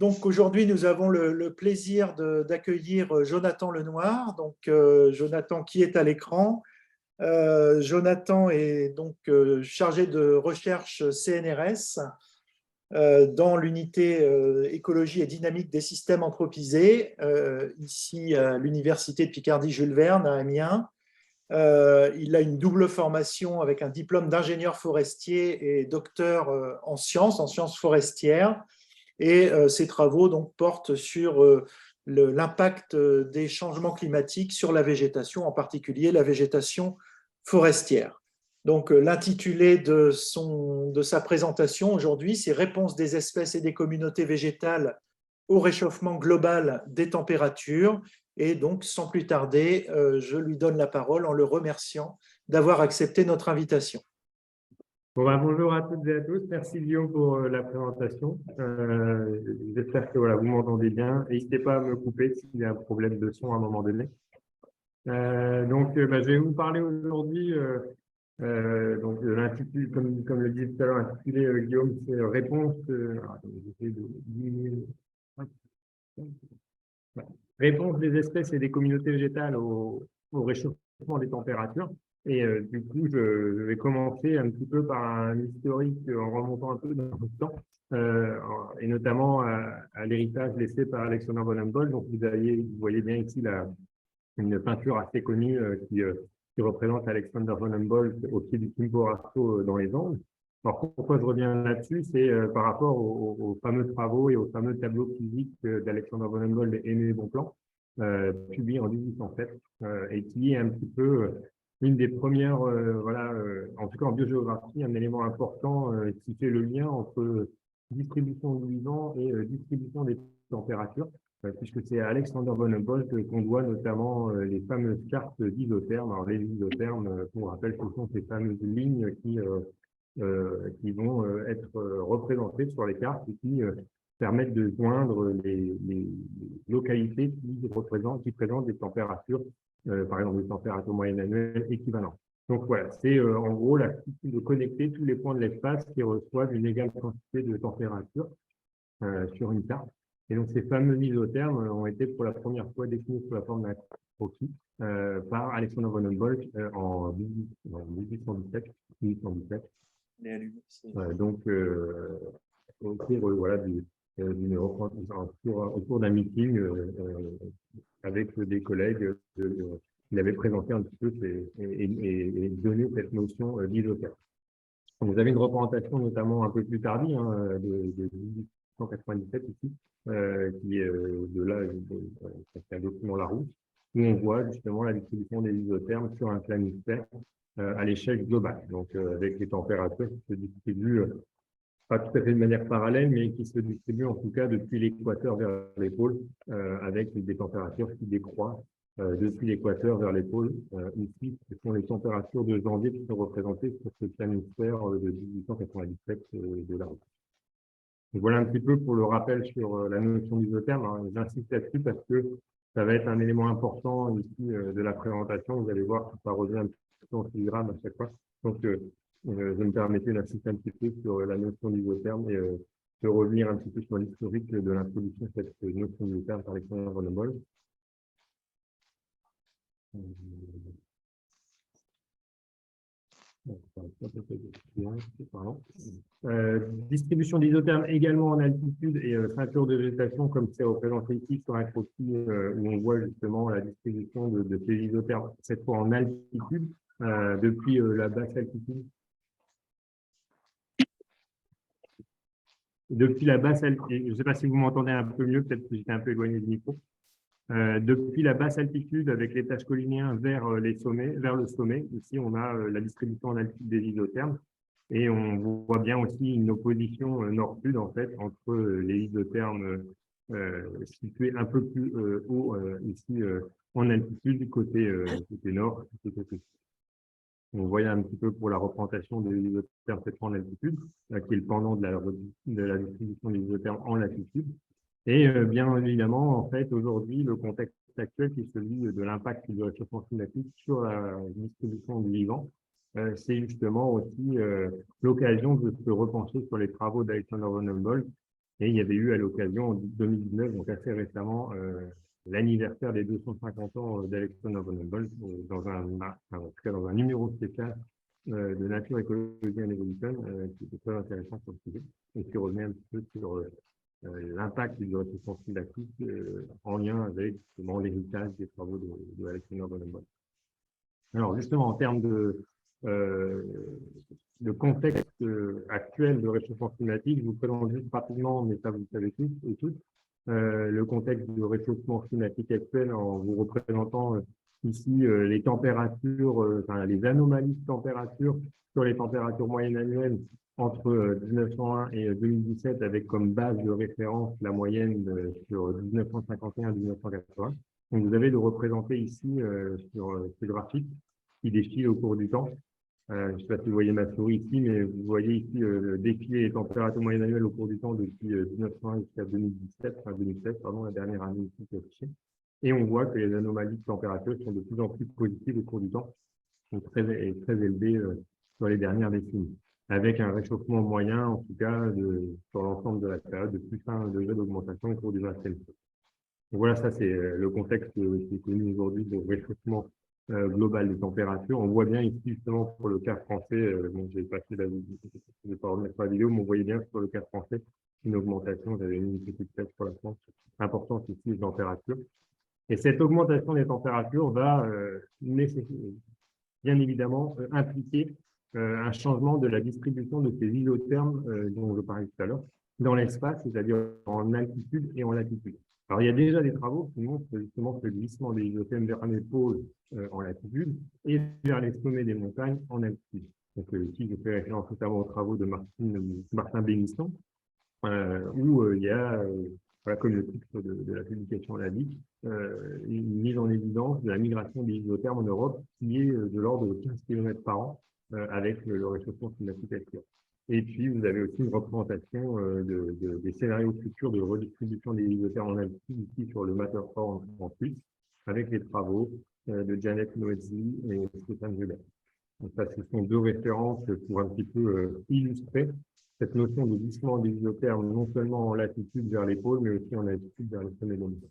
Donc aujourd'hui, nous avons le plaisir d'accueillir Jonathan Lenoir. Donc Jonathan qui est à l'écran. Jonathan est donc chargé de recherche CNRS dans l'unité écologie et dynamique des systèmes anthropisés, ici à l'université de Picardie-Jules Verne à Amiens. Il a une double formation avec un diplôme d'ingénieur forestier et docteur en sciences forestières. Et ses travaux donc, portent sur l'impact des changements climatiques sur la végétation, en particulier la végétation forestière. Donc, l'intitulé de sa présentation aujourd'hui, c'est Réponse des espèces et des communautés végétales au réchauffement global des températures. Et donc, sans plus tarder, je lui donne la parole en le remerciant d'avoir accepté notre invitation. Bon, bonjour à toutes et à tous. Merci Guillaume pour la présentation. J'espère que voilà, vous m'entendez bien. N'hésitez pas à me couper s'il y a un problème de son à un moment donné. Je vais vous parler aujourd'hui donc de l'intitulé, comme le disait tout à l'heure, intitulé Guillaume, c'est réponse, réponse des espèces et des communautés végétales au réchauffement des températures. Et du coup, je vais commencer un petit peu par un historique en remontant un peu dans le temps, et notamment à l'héritage laissé par Alexander von Humboldt. Donc, vous voyez bien ici une peinture assez connue qui représente Alexander von Humboldt au pied du Chimborazo dans les Andes. Alors, pourquoi je reviens là-dessus, c'est par rapport aux fameux travaux et aux fameux tableaux physiques d'Alexander von Humboldt et Aimé Bonpland, publiés en 1807, et qui est un petit peu une des premières, en tout cas en biogéographie, un élément important qui fait le lien entre distribution du vivant et distribution des températures, puisque c'est à Alexander von Humboldt qu'on doit notamment les fameuses cartes d'isothermes. Alors les isothermes, pour rappel, ce sont ces fameuses lignes qui vont être représentées sur les cartes et qui permettent de joindre les localités qui présentent des températures, par exemple des températures moyennes annuelles équivalentes. Donc voilà, c'est en gros la de connecter tous les points de l'espace qui reçoivent une égale quantité de température sur une carte. Et donc ces fameux isothermes ont été pour la première fois définis sous la forme d'un croquis par Alexander von Humboldt en 1817. Au cours au cours d'un meeting avec des collègues, il avait présenté un petit peu et donné cette notion d'isotherme. Vous avez une représentation notamment un peu plus tardive de 1897 ici, qui est de là, c'est un document Larousse, où on voit justement la distribution des isothermes sur un planisphère à l'échelle globale, donc avec les températures qui se distribuent pas tout à fait de manière parallèle, mais qui se distribuent en tout cas depuis l'équateur vers les pôles, avec des températures qui décroissent depuis l'équateur vers les pôles. Ici, ce sont les températures de janvier qui sont représentées sur ce planisphère de 1897 de la route. Voilà un petit peu pour le rappel sur la notion d'isotherme. J'insiste là-dessus parce que ça va être un élément important ici de la présentation. Vous allez voir que ça revient un petit peu en filigrane à chaque fois. Donc, je me permettais d'insister un petit peu sur la notion d'isotherme et de revenir un petit peu sur l'historique de l'introduction de cette notion d'isotherme par Alexander von Humboldt. Distribution d'isothermes également en altitude et ceinture de végétation, comme c'est représenté ici sur un croquis où on voit justement la distribution de ces isothermes, cette fois en altitude, depuis la basse altitude. Depuis la basse altitude, je ne sais pas si vous m'entendez un peu mieux, peut-être que j'étais un peu éloigné du micro. Depuis la basse altitude avec l'étage collinien vers le sommet, ici on a la distribution en altitude des isothermes et on voit bien aussi une opposition nord-sud en fait entre les isothermes situés un peu plus haut ici en altitude côté nord, côté sud. On voit un petit peu pour la représentation des isothermes cette fois en altitude, qui est le pendant de la distribution des isothermes en latitude. Et bien évidemment, en fait, aujourd'hui, le contexte actuel qui est celui de l'impact du réchauffement climatique sur la distribution du vivant, c'est justement aussi l'occasion de se repenser sur les travaux d'Alexander von Humboldt Et il y avait eu à l'occasion, en 2019, donc assez récemment, l'anniversaire des 250 ans d'Alexander von Humboldt, en tout cas dans un numéro spécial de Nature, Écologie and Evolution, qui était très intéressant sur le sujet, et qui revenait un petit peu sur l'impact du réchauffement climatique en lien avec justement l'héritage des travaux de Alexander von Humboldt. Alors justement, en termes euh, de contexte actuel de réchauffement climatique, je vous présente juste rapidement, mais ça vous le savez tous et toutes, le contexte de réchauffement climatique actuel en vous représentant ici les températures, enfin les anomalies de température sur les températures moyennes annuelles entre 1901 et 2017 avec comme base de référence la moyenne sur 1951-1980. Donc vous avez de représenter ici sur ce graphique qui défile au cours du temps. Je ne sais pas si vous voyez ma souris ici, mais vous voyez ici le défilé des températures moyennes annuelles au cours du temps depuis 1901 jusqu'à 2017, enfin 2016, pardon, la dernière année ici qui est affichée. Et on voit que les anomalies de température sont de plus en plus positives au cours du temps, donc très élevées sur les dernières décennies, avec un réchauffement moyen, en tout cas, sur l'ensemble de la période, de plus 1 degré d'augmentation au cours du XXe siècle. Voilà, ça c'est le contexte qui est connu aujourd'hui de réchauffement global des températures. On voit bien ici, justement, pour le cas français, bon, j'ai passé la vidéo, je ne vais pas remettre la vidéo, mais on voyait bien sur le cas français une augmentation, j'avais mis une petite flèche pour la France, importante ici des températures. Et cette augmentation des températures va bien évidemment impliquer un changement de la distribution de ces isothermes dont je parlais tout à l'heure dans l'espace, c'est-à-dire en altitude et en latitude. Alors, il y a déjà des travaux qui montrent justement ce glissement des isothermes vers les pôles en latitude et vers les sommets des montagnes en altitude. Donc, ici, je fais référence notamment aux travaux de Martin Bénisson, où il y a, voilà, comme le titre de la publication l'a dit, une mise en évidence de la migration des isothermes en Europe qui est de l'ordre de 15 km par an avec le réchauffement climatique actuel. Et puis, vous avez aussi une représentation des scénarios futurs de redistribution des isothermes en altitude ici sur le Matterhorn en Suisse, avec les travaux de Janet Noezzi et Stéphane Weber. Donc ça, ce sont deux références pour un petit peu illustrer cette notion de glissement des isothermes, non seulement en latitude vers les pôles, mais aussi en altitude vers les sommets mondiaux.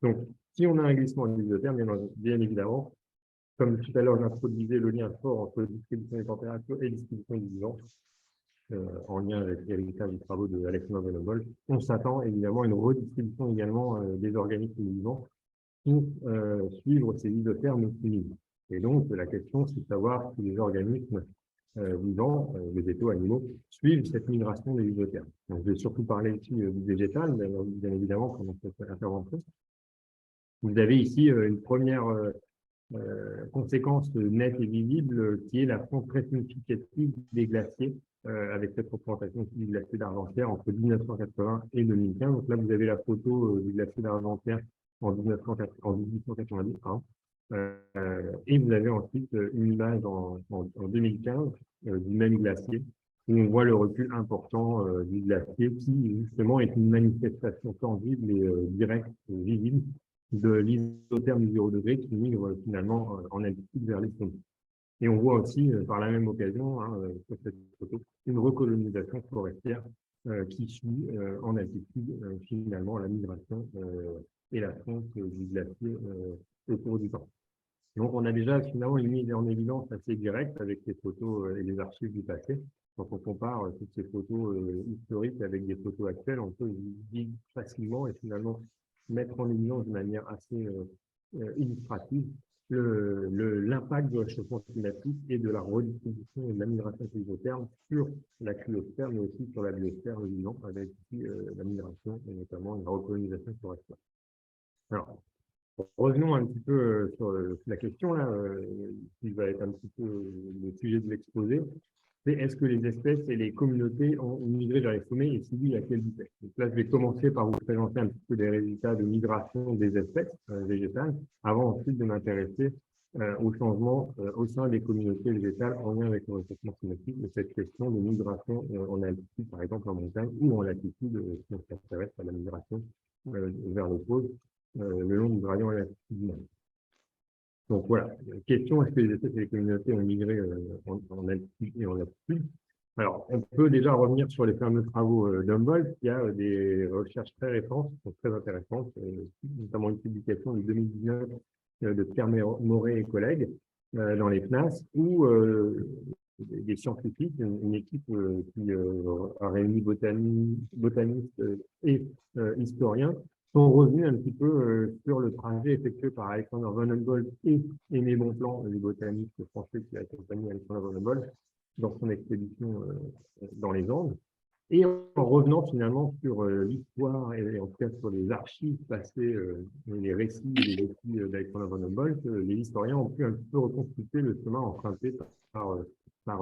Donc, si on a un glissement des isothermes, bien évidemment, comme tout à l'heure, j'introduisais le lien fort entre distribution des températures et distribution du vivant, en lien avec l'héritage des travaux de Alexander von Humboldt, on s'attend évidemment à une redistribution également des organismes vivants pour suivre ces isothermes optimisés. Et donc, la question, c'est de savoir si les organismes vivants, végétaux, animaux, suivent cette migration des isothermes. Donc, je vais surtout parler ici du végétal, mais bien évidemment, pendant cette intervention. Vous avez ici une première conséquence nette et visible qui est la fonte très significative des glaciers avec cette représentation du glacier d'Argentière entre 1980 et 2015. Donc là, vous avez la photo du glacier d'Argentière en 1890. Et vous avez ensuite une image en 2015 du même glacier où on voit le recul important du glacier qui, justement, est une manifestation tangible et directe, visible de l'isotherme du 0 degré qui migre finalement en altitude vers les sommets. Et on voit aussi, par la même occasion, sur cette photo, une recolonisation forestière qui suit en altitude finalement la migration et la fonte du glacier au cours du temps. Donc, on a déjà finalement une mise en évidence assez directe avec les photos et les archives du passé. Quand on compare toutes ces photos historiques avec des photos actuelles, on peut dire facilement et finalement mettre en évidence de manière assez illustrative l'impact du réchauffement climatique et de la redistribution et de la migration des isothermes sur la cryosphère, mais aussi sur la biosphère, le vivant, avec ici la migration et notamment la recolonisation forestière. Alors, revenons un petit peu sur la question là, qui va être un petit peu le sujet de l'exposé. C'est est-ce que les espèces et les communautés ont migré vers les sommets et si oui, à quelle vitesse? Donc là, je vais commencer par vous présenter un petit peu les résultats de migration des espèces végétales, avant ensuite de m'intéresser au changement au sein des communautés végétales en lien avec le réchauffement climatique de cette question de migration en altitude, par exemple en montagne, ou en latitude, si on s'intéresse à la migration vers le pôle, le long du gradient latitudinal. Donc voilà, question, est-ce que les espèces et les communautés ont migré en altitude et en latitude? Alors, on peut déjà revenir sur les fameux travaux d'Humboldt. Il y a des recherches très récentes qui sont très intéressantes, notamment une publication de 2019 de Pierre Moret et collègues dans les FNAS, où des scientifiques, une équipe qui a réuni botanistes et historiens, sont revenus un petit peu sur le trajet effectué par Alexander von Humboldt et Aimé Bonpland, le botaniste français qui a accompagné Alexander von Humboldt dans son expédition dans les Andes. Et en revenant finalement sur l'histoire et en tout cas sur les archives passées, les récits et les récits d'Alexander von Humboldt, les historiens ont pu un petit peu reconstituer le chemin emprunté par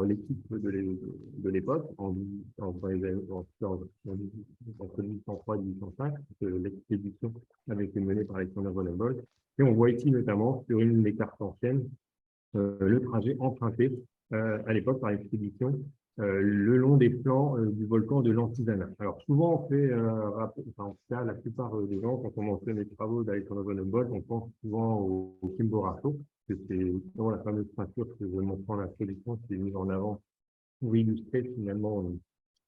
l'équipe de l'époque entre 1803 et 1805, l'expédition avait été menée par Alexander von Humboldt. Et on voit ici notamment sur une des cartes anciennes le trajet emprunté à l'époque par l'expédition le long des flancs du volcan de l'Antisana. Alors souvent on fait, enfin, en tout cas la plupart des gens, quand on mentionne les travaux d'Alexander von Humboldt, on pense souvent au Chimborazo, que c'est justement la fameuse peinture que je montre en introduction, qui est mise en avant pour illustrer finalement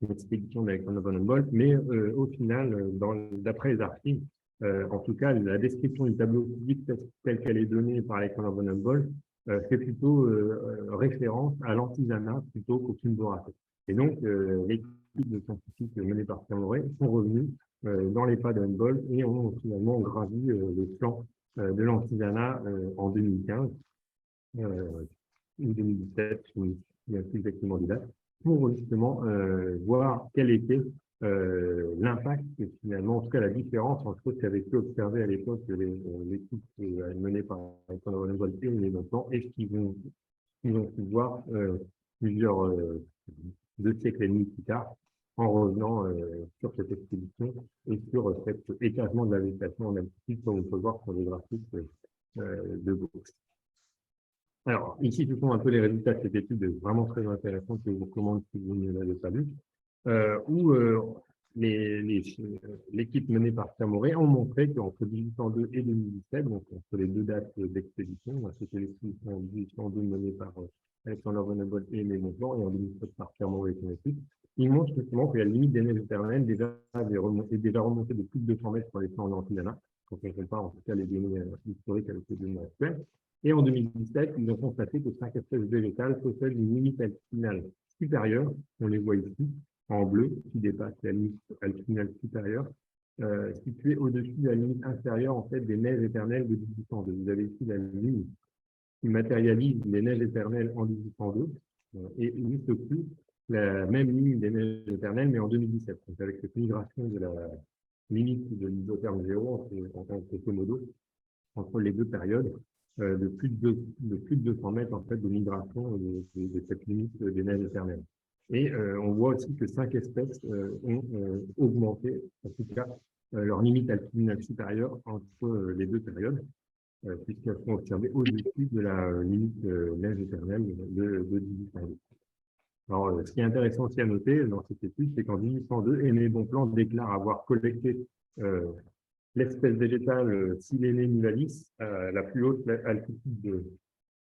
l'expédition d'Alexander von Humboldt, mais au final, d'après les archives, en tout cas, la description du tableau physique telle qu'elle est donnée par Alexander von Humboldt fait plutôt référence à l'Antisana plutôt qu'au Chimborazo. Et donc, l'équipe de scientifiques menée par Pierre Moret sont revenus dans les pas de Humboldt et ont finalement gravi les flancs de l'Antisana en 2015 ou 2017, je ne me souviens plus exactement du date, pour justement voir quel était l'impact, finalement, en tout cas la différence entre ce qu'avaient pu observer à l'époque l'équipe menée par Alexander von Humboldt et les Montants et ce qu'ils ont pu voir plusieurs 2 siècles et demi plus tard en revenant sur cette expédition et sur cet éclatement de la végétation en altitude, comme on peut voir sur les graphiques de gauche. Alors, ici, ce sont un peu les résultats de cette étude vraiment très intéressante que je vous recommande si vous ne l'avez pas vu, où l'équipe menée par Pierre Moret ont montré qu'entre 1802 et 2017, donc entre les 2 dates d'expédition, c'était l'expédition en 1802 menée par Alexander von Humboldt et Aimé Bonpland, et en 2007 par Pierre Moret et son équipe, ils montrent justement que la limite des neiges éternelles est déjà remontée de plus de 200 mètres sur les flancs de l'Antilana, quand on compare en tout cas les données historiques avec les données actuelles. Et en 2017, ils ont constaté que 5 espèces végétales possèdent une limite altitudinale supérieure, on les voit ici, en bleu, qui dépasse la limite altitudinale supérieure, située au-dessus de la limite inférieure en fait, des neiges éternelles de 1802. Vous avez ici la ligne qui matérialise les neiges éternelles en 1802, et juste au-dessus, la même ligne des neiges éternelles, mais en 2017. Donc avec cette migration de la limite de l'isotherme zéro, entre komodo, entre les 2 périodes, de plus de 200 mètres en fait, de migration de cette limite des neiges éternelles. Et on voit aussi que 5 espèces ont augmenté, en tout cas, leur limite altitudinale supérieure entre les 2 périodes, puisqu'elles sont observées au-dessus de la limite neige éternelle de 1802. Alors, ce qui est intéressant aussi à noter dans cette étude, c'est qu'en 1802, Aimé Bonpland déclare avoir collecté l'espèce végétale Silene nivalis, la plus haute altitude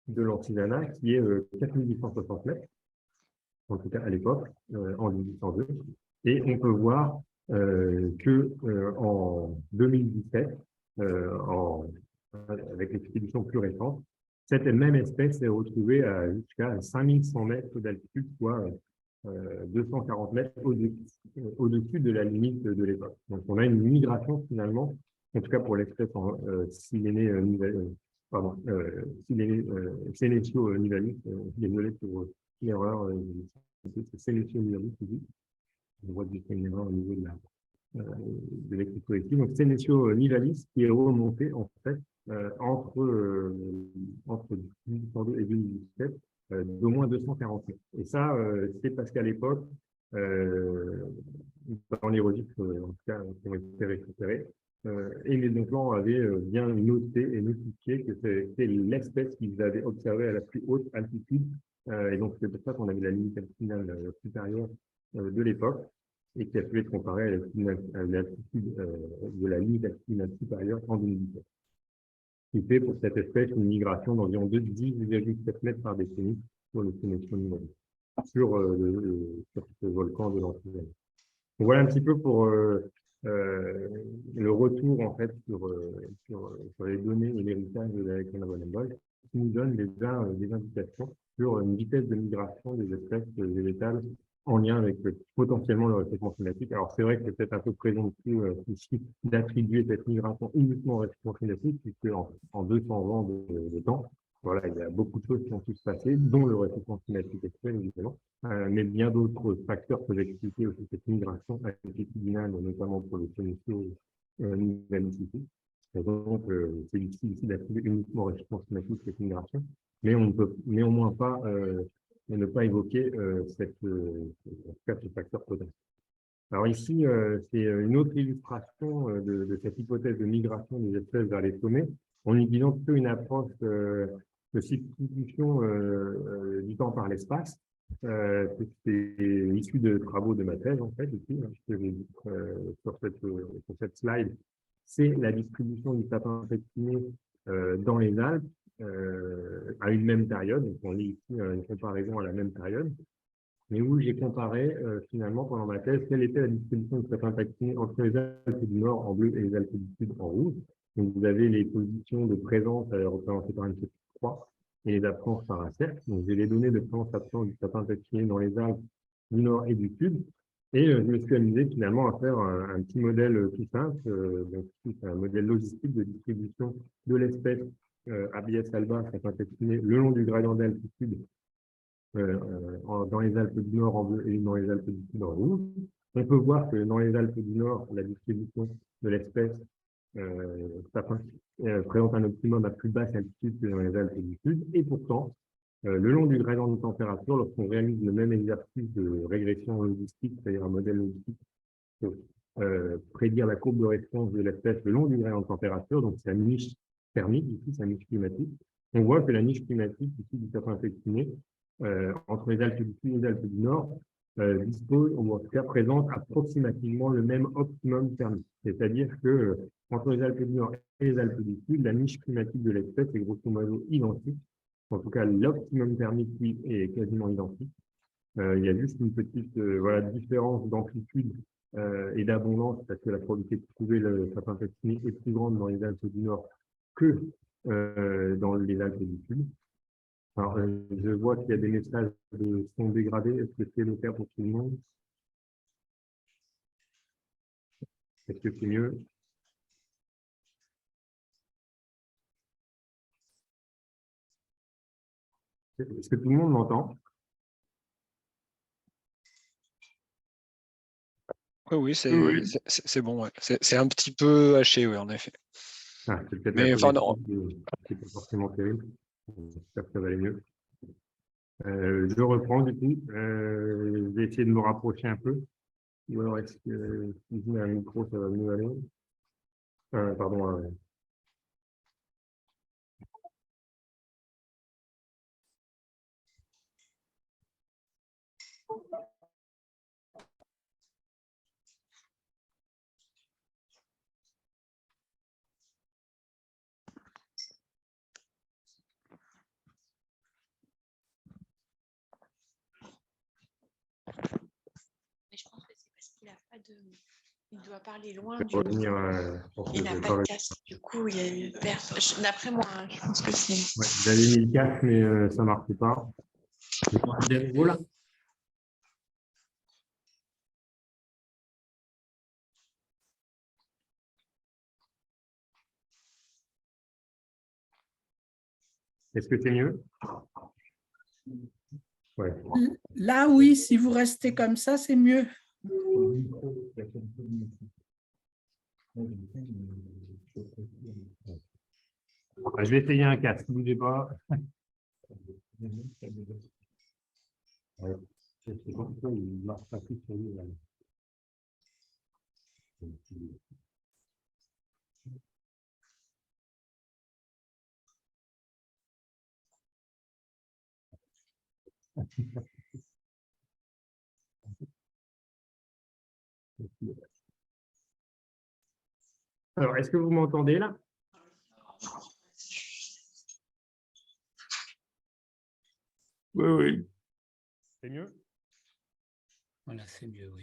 de l'Antilana, qui est 4860 mètres, en tout cas à l'époque, en 1802. Et on peut voir qu'en 2017, avec l'expédition plus récente, cette même espèce est retrouvée jusqu'à 5100 mètres d'altitude, soit 240 mètres au-dessus de la limite de l'époque. Donc, on a une migration finalement, en tout cas pour l'espèce Senecio nivalis, désolé pour l'erreur, c'est Senecio nivalis, on voit que c'est une erreur au niveau de l'écriture ici. Donc, Senecio nivalis qui est remonté en fait entre 1802 et 2017 d'au moins 240 mètres. Et ça, c'est parce qu'à l'époque, dans les registres, en tout cas, qui ont été récupérés, et les plans avaient bien noté et notifié que c'était l'espèce qu'ils avaient observée à la plus haute altitude. Et donc, c'est pour ça qu'on avait la limite altitudinale supérieure de l'époque et qui a pu être comparée à l'altitude de la limite altitudinale supérieure en 2017. Qui fait pour cette espèce une migration d'environ 10,7 mètres par décennie pour le Senecio nivalis. sur ce volcan de l'Antilles. Voilà un petit peu pour le retour en fait sur les données et l'héritage de la Bonne qui nous donne déjà des indications sur une vitesse de migration des espèces végétales en lien avec potentiellement le réchauffement climatique. Alors c'est vrai que c'est peut-être un peu présomptueux ici d'attribuer cette migration uniquement au réchauffement climatique, puisque en 200 ans de temps, voilà, il y a beaucoup de choses qui ont pu se passer, dont le réchauffement climatique actuel évidemment. Mais bien d'autres facteurs peuvent expliquer aussi cette migration altitudinale, notamment pour les péninsule Nouvelle-Mississippi. Et donc, c'est difficile ici d'attribuer uniquement au réchauffement climatique cette migration, mais on ne peut néanmoins pas ne pas évoquer ce facteur potentiel. Alors ici, c'est une autre illustration de cette hypothèse de migration des espèces vers les sommets, en utilisant plutôt une approche de substitution du temps par l'espace. C'est issu de travaux de ma thèse, en fait, ici, sur cette slide. C'est la distribution du sapin pétiné dans les Alpes à une même période. Donc, on lit ici une comparaison à la même période, mais où j'ai comparé finalement pendant ma thèse quelle était la distribution du sapin pétiné entre les Alpes du Nord en bleu et les Alpes du Sud en rouge. Donc, vous avez les positions de présence représentées par une petite croix et les absences par un cercle. Donc, j'ai les données de présence-absence du sapin pétiné dans les Alpes du Nord et du Sud. Et je me suis amusé finalement à faire un petit modèle tout simple. Donc, c'est un modèle logistique de distribution de l'espèce Abies alba, sapin pétiné, le long du gradient d'altitude dans les Alpes du Nord en bleu et dans les Alpes du Sud en rouge. On peut voir que dans les Alpes du Nord, la distribution de l'espèce sapin présente un optimum à plus basse altitude que dans les Alpes du Sud. Et pourtant, le long du gradient de température, lorsqu'on réalise le même exercice de régression logistique, c'est-à-dire un modèle logistique pour prédire la courbe de réponse de l'espèce le long du gradient de température, donc c'est la niche thermique, ici c'est la niche climatique, on voit que la niche climatique ici du sapin pétiné entre les Alpes du Sud et les Alpes du Nord dispose, ou en tout cas présente approximativement le même optimum thermique. C'est-à-dire que entre les Alpes du Nord et les Alpes du Sud, la niche climatique de l'espèce est grosso modo identique. En tout cas, l'optimum thermique lui, est quasiment identique. Il y a juste une petite voilà, différence d'amplitude et d'abondance, parce que la probabilité de trouver le sapin pétiné est plus grande dans les Alpes du Nord que dans les Alpes du Sud. Alors, je vois qu'il y a des messages de son dégradés. Est-ce que c'est le cas pour tout le monde? Est-ce que c'est mieux? Est-ce que tout le monde m'entend? Oui, oui, c'est bon. Ouais. C'est un petit peu haché, oui, en effet. Ah, c'est peut-être Mais la enfin, non. c'est pas forcément terrible. J'espère que ça va aller mieux. Je reprends du coup. Je vais essayer de me rapprocher un peu. Ou alors est-ce que si je mets un micro, ça va mieux aller? Pardon. Mais je pense que c'est parce qu'il n'a pas de. Il doit parler loin Je du vais revenir. micro. Il n'a pas de casque. Du coup, il y a eu perte. D'après moi, hein, je pense que c'est. Ouais, j'avais mis le casque, mais ça ne marchait pas. Je vais partir de nouveau là. Est-ce que c'est mieux? Ouais. Là, oui, si vous restez comme ça, c'est mieux. Je vais essayer un casque, ne bougez pas. C'est bon, il marche pas plus sur lui. Alors, est-ce que vous m'entendez là? Oui, oui. C'est mieux? Voilà, c'est mieux, oui.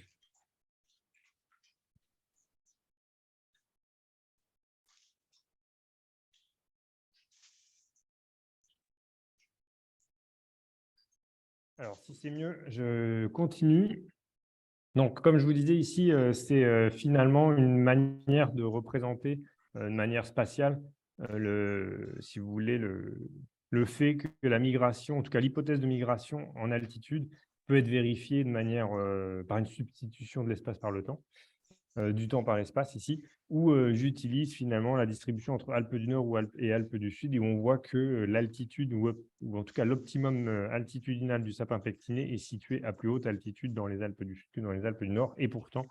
Alors, si c'est mieux, je continue. Donc, comme je vous disais ici, c'est finalement une manière de représenter de manière spatiale, si vous voulez, le fait que la migration, en tout cas l'hypothèse de migration en altitude, peut être vérifiée de manière par une substitution de l'espace par le temps. Du temps par l'espace ici, où j'utilise finalement la distribution entre Alpes du Nord et Alpes du Sud, et on voit que l'altitude, ou en tout cas l'optimum altitudinal du sapin pectiné est situé à plus haute altitude dans les Alpes du Sud que dans les Alpes du Nord, et pourtant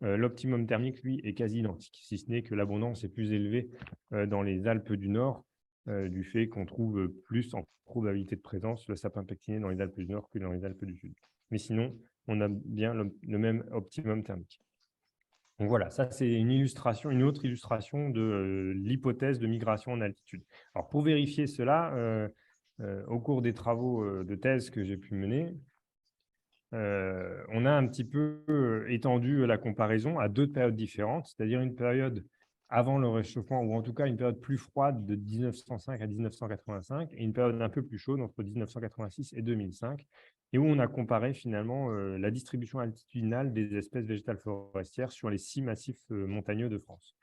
l'optimum thermique, lui, est quasi identique, si ce n'est que l'abondance est plus élevée dans les Alpes du Nord, du fait qu'on trouve plus en probabilité de présence le sapin pectiné dans les Alpes du Nord que dans les Alpes du Sud. Mais sinon, on a bien le même optimum thermique. Donc voilà, ça c'est une autre illustration de l'hypothèse de migration en altitude. Alors pour vérifier cela, au cours des travaux de thèse que j'ai pu mener, on a un petit peu étendu la comparaison à deux périodes différentes, c'est-à-dire une période avant le réchauffement, ou en tout cas une période plus froide de 1905 à 1985, et une période un peu plus chaude entre 1986 et 2005, et où on a comparé finalement la distribution altitudinale des espèces végétales forestières sur les 6 massifs montagneux de France.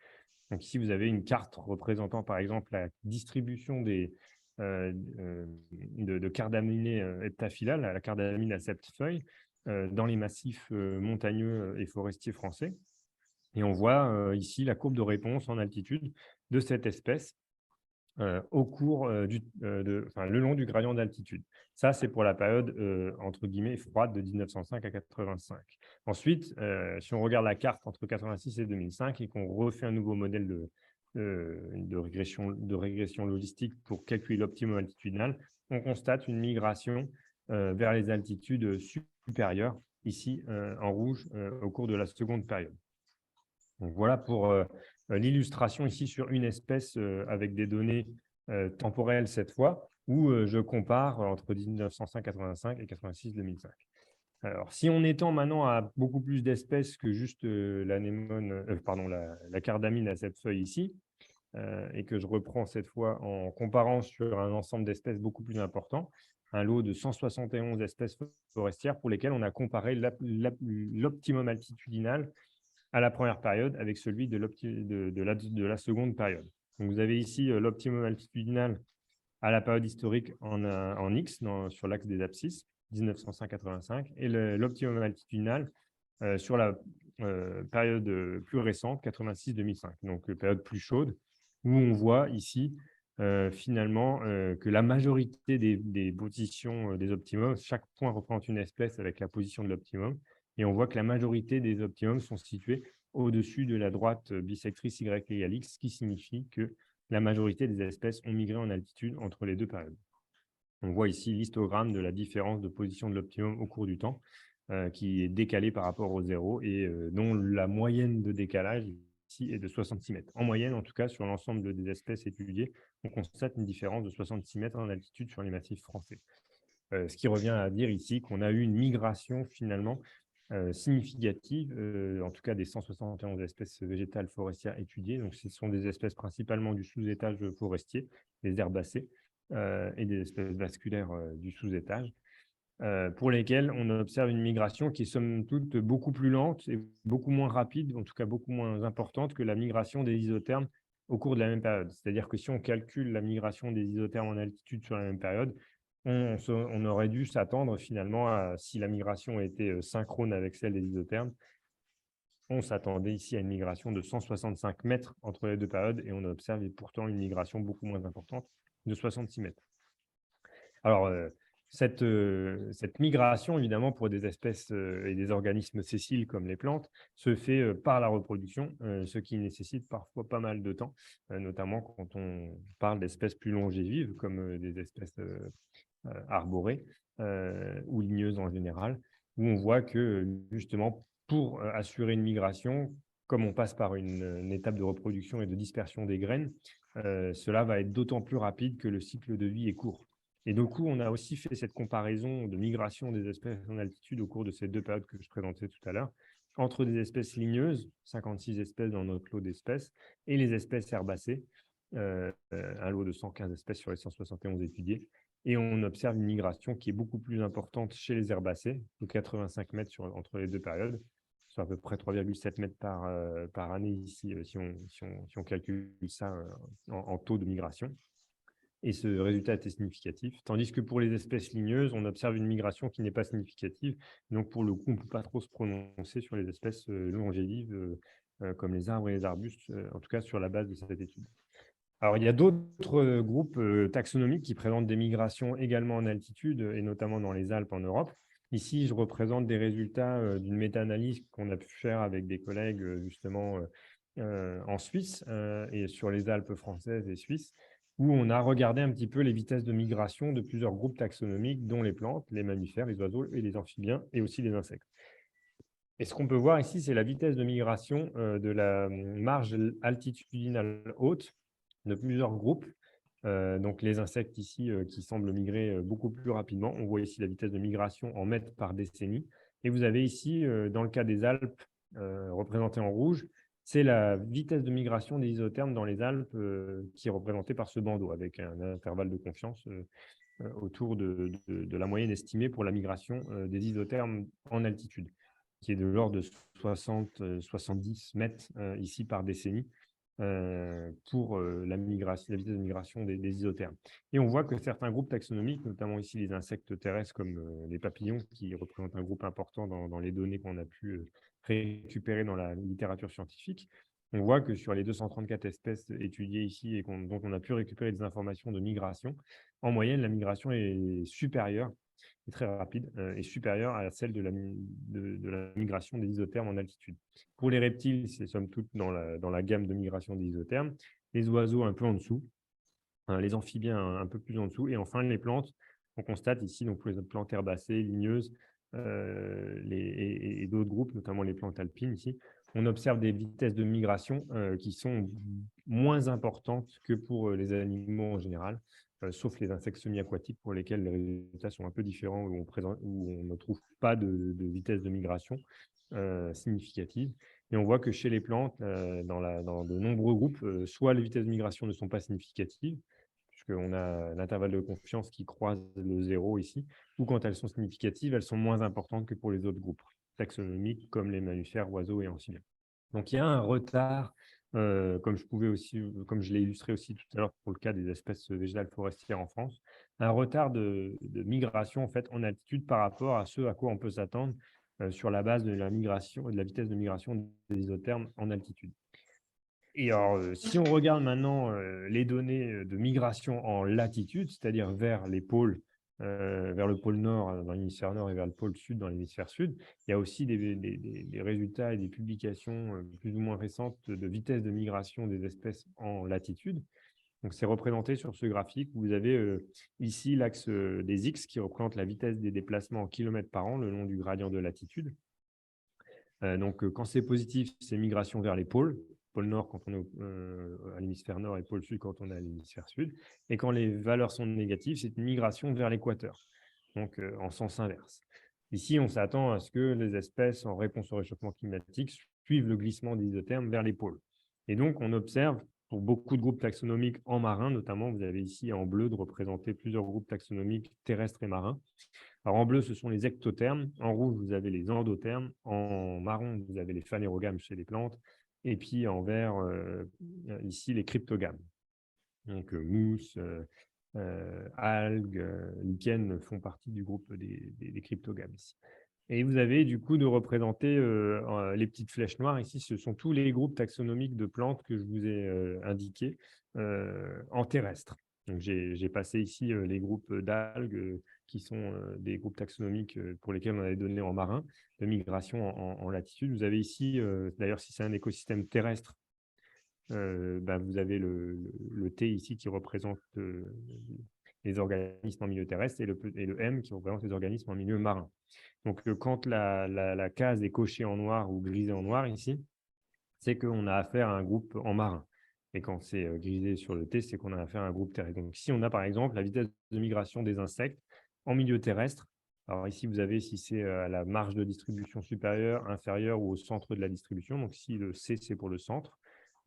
Donc ici, vous avez une carte représentant par exemple la distribution de cardamine heptaphyllale, la cardamine à 7 feuilles, dans les massifs montagneux et forestiers français. Et on voit ici la courbe de réponse en altitude de cette espèce au cours le long du gradient d'altitude. Ça, c'est pour la période entre guillemets froide de 1905 à 85. Ensuite, si on regarde la carte entre 86 et 2005 et qu'on refait un nouveau modèle de régression logistique pour calculer l'optimum altitudinal, on constate une migration vers les altitudes supérieures, ici en rouge, au cours de la seconde période. Donc voilà pour l'illustration ici sur une espèce avec des données temporelles cette fois, où je compare entre 1985 et 86-2005. Alors, si on étend maintenant à beaucoup plus d'espèces que juste la cardamine à 7 feuilles ici, et que je reprends cette fois en comparant sur un ensemble d'espèces beaucoup plus important, un lot de 171 espèces forestières pour lesquelles on a comparé l'optimum altitudinal à la première période avec celui de la seconde période. Donc, vous avez ici l'optimum altitudinal à la période historique en X, sur l'axe des abscisses, 1905-85, et l'optimum altitudinal sur la période plus récente, 86-2005, donc période plus chaude, où on voit ici finalement que la majorité des positions des optimums, chaque point représente une espèce avec la position de l'optimum, et on voit que la majorité des optimums sont situés au-dessus de la droite bissectrice Y égale X, ce qui signifie que la majorité des espèces ont migré en altitude entre les deux périodes. On voit ici l'histogramme de la différence de position de l'optimum au cours du temps, qui est décalé par rapport au zéro et dont la moyenne de décalage ici est de 66 mètres. En moyenne, en tout cas, sur l'ensemble des espèces étudiées, on constate une différence de 66 mètres en altitude sur les massifs français. Ce qui revient à dire ici qu'on a eu une migration finalement significative, en tout cas des 171 espèces végétales forestières étudiées. Donc, ce sont des espèces principalement du sous-étage forestier, des herbacées, et des espèces vasculaires du sous-étage, pour lesquelles on observe une migration qui est somme toute beaucoup plus lente et beaucoup moins rapide, en tout cas beaucoup moins importante que la migration des isothermes au cours de la même période. C'est-à-dire que si on calcule la migration des isothermes en altitude sur la même période, on aurait dû s'attendre finalement à, si la migration était synchrone avec celle des isothermes, on s'attendait ici à une migration de 165 mètres entre les deux périodes et on observe pourtant une migration beaucoup moins importante de 66 mètres. Alors, cette migration, évidemment, pour des espèces et des organismes sessiles comme les plantes, se fait par la reproduction, ce qui nécessite parfois pas mal de temps, notamment quand on parle d'espèces plus longévives, comme des espèces arborées ou ligneuses en général, où on voit que, justement, pour assurer une migration, comme on passe par une étape de reproduction et de dispersion des graines, cela va être d'autant plus rapide que le cycle de vie est court. Et du coup, on a aussi fait cette comparaison de migration des espèces en altitude au cours de ces 2 périodes que je présentais tout à l'heure, entre des espèces ligneuses, 56 espèces dans notre lot d'espèces, et les espèces herbacées, un lot de 115 espèces sur les 171 étudiées. Et on observe une migration qui est beaucoup plus importante chez les herbacées, de 85 mètres entre les 2 périodes, soit à peu près 3,7 mètres par année ici, si on calcule ça en taux de migration. Et ce résultat était significatif. Tandis que pour les espèces ligneuses, on observe une migration qui n'est pas significative. Donc, pour le coup, on ne peut pas trop se prononcer sur les espèces longévives comme les arbres et les arbustes, en tout cas sur la base de cette étude. Alors, il y a d'autres groupes taxonomiques qui présentent des migrations également en altitude, et notamment dans les Alpes en Europe. Ici, je représente des résultats d'une méta-analyse qu'on a pu faire avec des collègues justement en Suisse et sur les Alpes françaises et suisses, où on a regardé un petit peu les vitesses de migration de plusieurs groupes taxonomiques, dont les plantes, les mammifères, les oiseaux et les amphibiens, et aussi les insectes. Et ce qu'on peut voir ici, c'est la vitesse de migration de la marge altitudinale haute de plusieurs groupes. Donc, les insectes ici qui semblent migrer beaucoup plus rapidement. On voit ici la vitesse de migration en mètres par décennie. Et vous avez ici, dans le cas des Alpes, représentée en rouge, c'est la vitesse de migration des isothermes dans les Alpes qui est représentée par ce bandeau, avec un intervalle de confiance autour de la moyenne estimée pour la migration des isothermes en altitude, qui est de l'ordre de 60-70 mètres ici par décennie pour la vitesse de migration des isothermes. Et on voit que certains groupes taxonomiques, notamment ici les insectes terrestres comme les papillons, qui représentent un groupe important dans les données qu'on a pu récupérer dans la littérature scientifique, on voit que sur les 234 espèces étudiées ici et dont on a pu récupérer des informations de migration, en moyenne, la migration est supérieure, est très rapide, et supérieure à celle de la migration des isothermes en altitude. Pour les reptiles, c'est somme toute dans la gamme de migration des isothermes, les oiseaux un peu en dessous, les amphibiens un peu plus en dessous, et enfin les plantes, on constate ici donc pour les plantes herbacées, ligneuses, et d'autres groupes, notamment les plantes alpines ici, on observe des vitesses de migration qui sont moins importantes que pour les animaux en général, sauf les insectes semi-aquatiques pour lesquels les résultats sont un peu différents, où on ne trouve pas de vitesse de migration significative. Et on voit que chez les plantes, dans de nombreux groupes, soit les vitesses de migration ne sont pas significatives, puisqu'on a l'intervalle de confiance qui croise le 0 ici, ou quand elles sont significatives, elles sont moins importantes que pour les autres groupes taxonomiques, comme les mammifères, oiseaux et amphibiens. Donc, il y a un retard, comme je l'ai illustré aussi tout à l'heure pour le cas des espèces végétales forestières en France, un retard de migration en fait, en altitude par rapport à ce à quoi on peut s'attendre sur la base de la migration et de la vitesse de migration des isothermes en altitude. Et alors, si on regarde maintenant les données de migration en latitude, c'est-à-dire vers les pôles, vers le pôle nord dans l'hémisphère nord et vers le pôle sud dans l'hémisphère sud, il y a aussi des résultats et des publications plus ou moins récentes de vitesse de migration des espèces en latitude. Donc, c'est représenté sur ce graphique. Vous avez ici l'axe des X qui représente la vitesse des déplacements en kilomètres par an le long du gradient de latitude. Donc, quand c'est positif, c'est migration vers les pôles. Pôle Nord quand on est à l'hémisphère nord et pôle Sud quand on est à l'hémisphère sud. Et quand les valeurs sont négatives, c'est une migration vers l'équateur, donc en sens inverse. Ici, on s'attend à ce que les espèces, en réponse au réchauffement climatique, suivent le glissement des isothermes vers les pôles. Et donc, on observe pour beaucoup de groupes taxonomiques en marin, notamment, vous avez ici en bleu de représenter plusieurs groupes taxonomiques terrestres et marins. Alors, en bleu, ce sont les ectothermes. En rouge, vous avez les endothermes. En marron, vous avez les phanérogames chez les plantes. Et puis, en vert, ici, les cryptogames. Donc, mousses, algues, lichens font partie du groupe des cryptogames ici. Et vous avez du coup de représenter les petites flèches noires. Ici, ce sont tous les groupes taxonomiques de plantes que je vous ai indiqués en terrestre. Donc, j'ai passé ici les groupes d'algues qui sont des groupes taxonomiques pour lesquels on a des données en marin de migration en latitude. Vous avez ici, d'ailleurs, si c'est un écosystème terrestre, vous avez le T ici qui représente les organismes en milieu terrestre et le M qui représente les organismes en milieu marin. Donc, quand la case est cochée en noir ou grisée en noir ici, c'est qu'on a affaire à un groupe en marin. Et quand c'est grisé sur le T, c'est qu'on a affaire à un groupe terrestre. Donc ici, on a par exemple la vitesse de migration des insectes en milieu terrestre. Alors ici, vous avez si c'est à la marge de distribution supérieure, inférieure ou au centre de la distribution. Donc ici, le C, c'est pour le centre.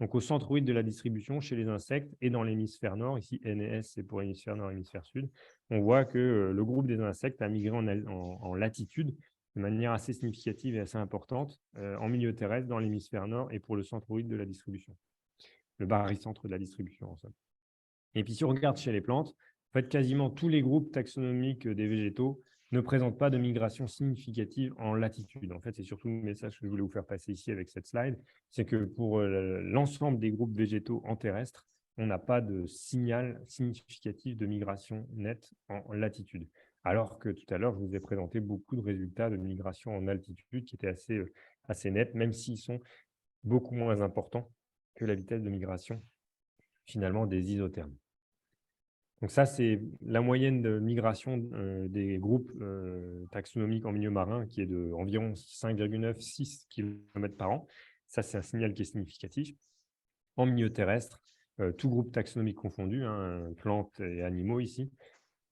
Donc au centroïde de la distribution chez les insectes et dans l'hémisphère nord, ici N et S, c'est pour hémisphère nord et hémisphère sud, on voit que le groupe des insectes a migré en latitude de manière assez significative et assez importante en milieu terrestre, dans l'hémisphère nord et pour le centroïde de la distribution, le barycentre de la distribution en somme. Et puis si on regarde chez les plantes, en fait, quasiment tous les groupes taxonomiques des végétaux ne présentent pas de migration significative en latitude. En fait, c'est surtout le message que je voulais vous faire passer ici avec cette slide, c'est que pour l'ensemble des groupes végétaux en terrestre, on n'a pas de signal significatif de migration nette en latitude. Alors que tout à l'heure, je vous ai présenté beaucoup de résultats de migration en altitude qui étaient assez nets, même s'ils sont beaucoup moins importants que la vitesse de migration finalement des isothermes. Donc ça, c'est la moyenne de migration des groupes taxonomiques en milieu marin qui est d'environ 5,96 km par an. Ça, c'est un signal qui est significatif. En milieu terrestre, tout groupe taxonomique confondu, plantes et animaux ici,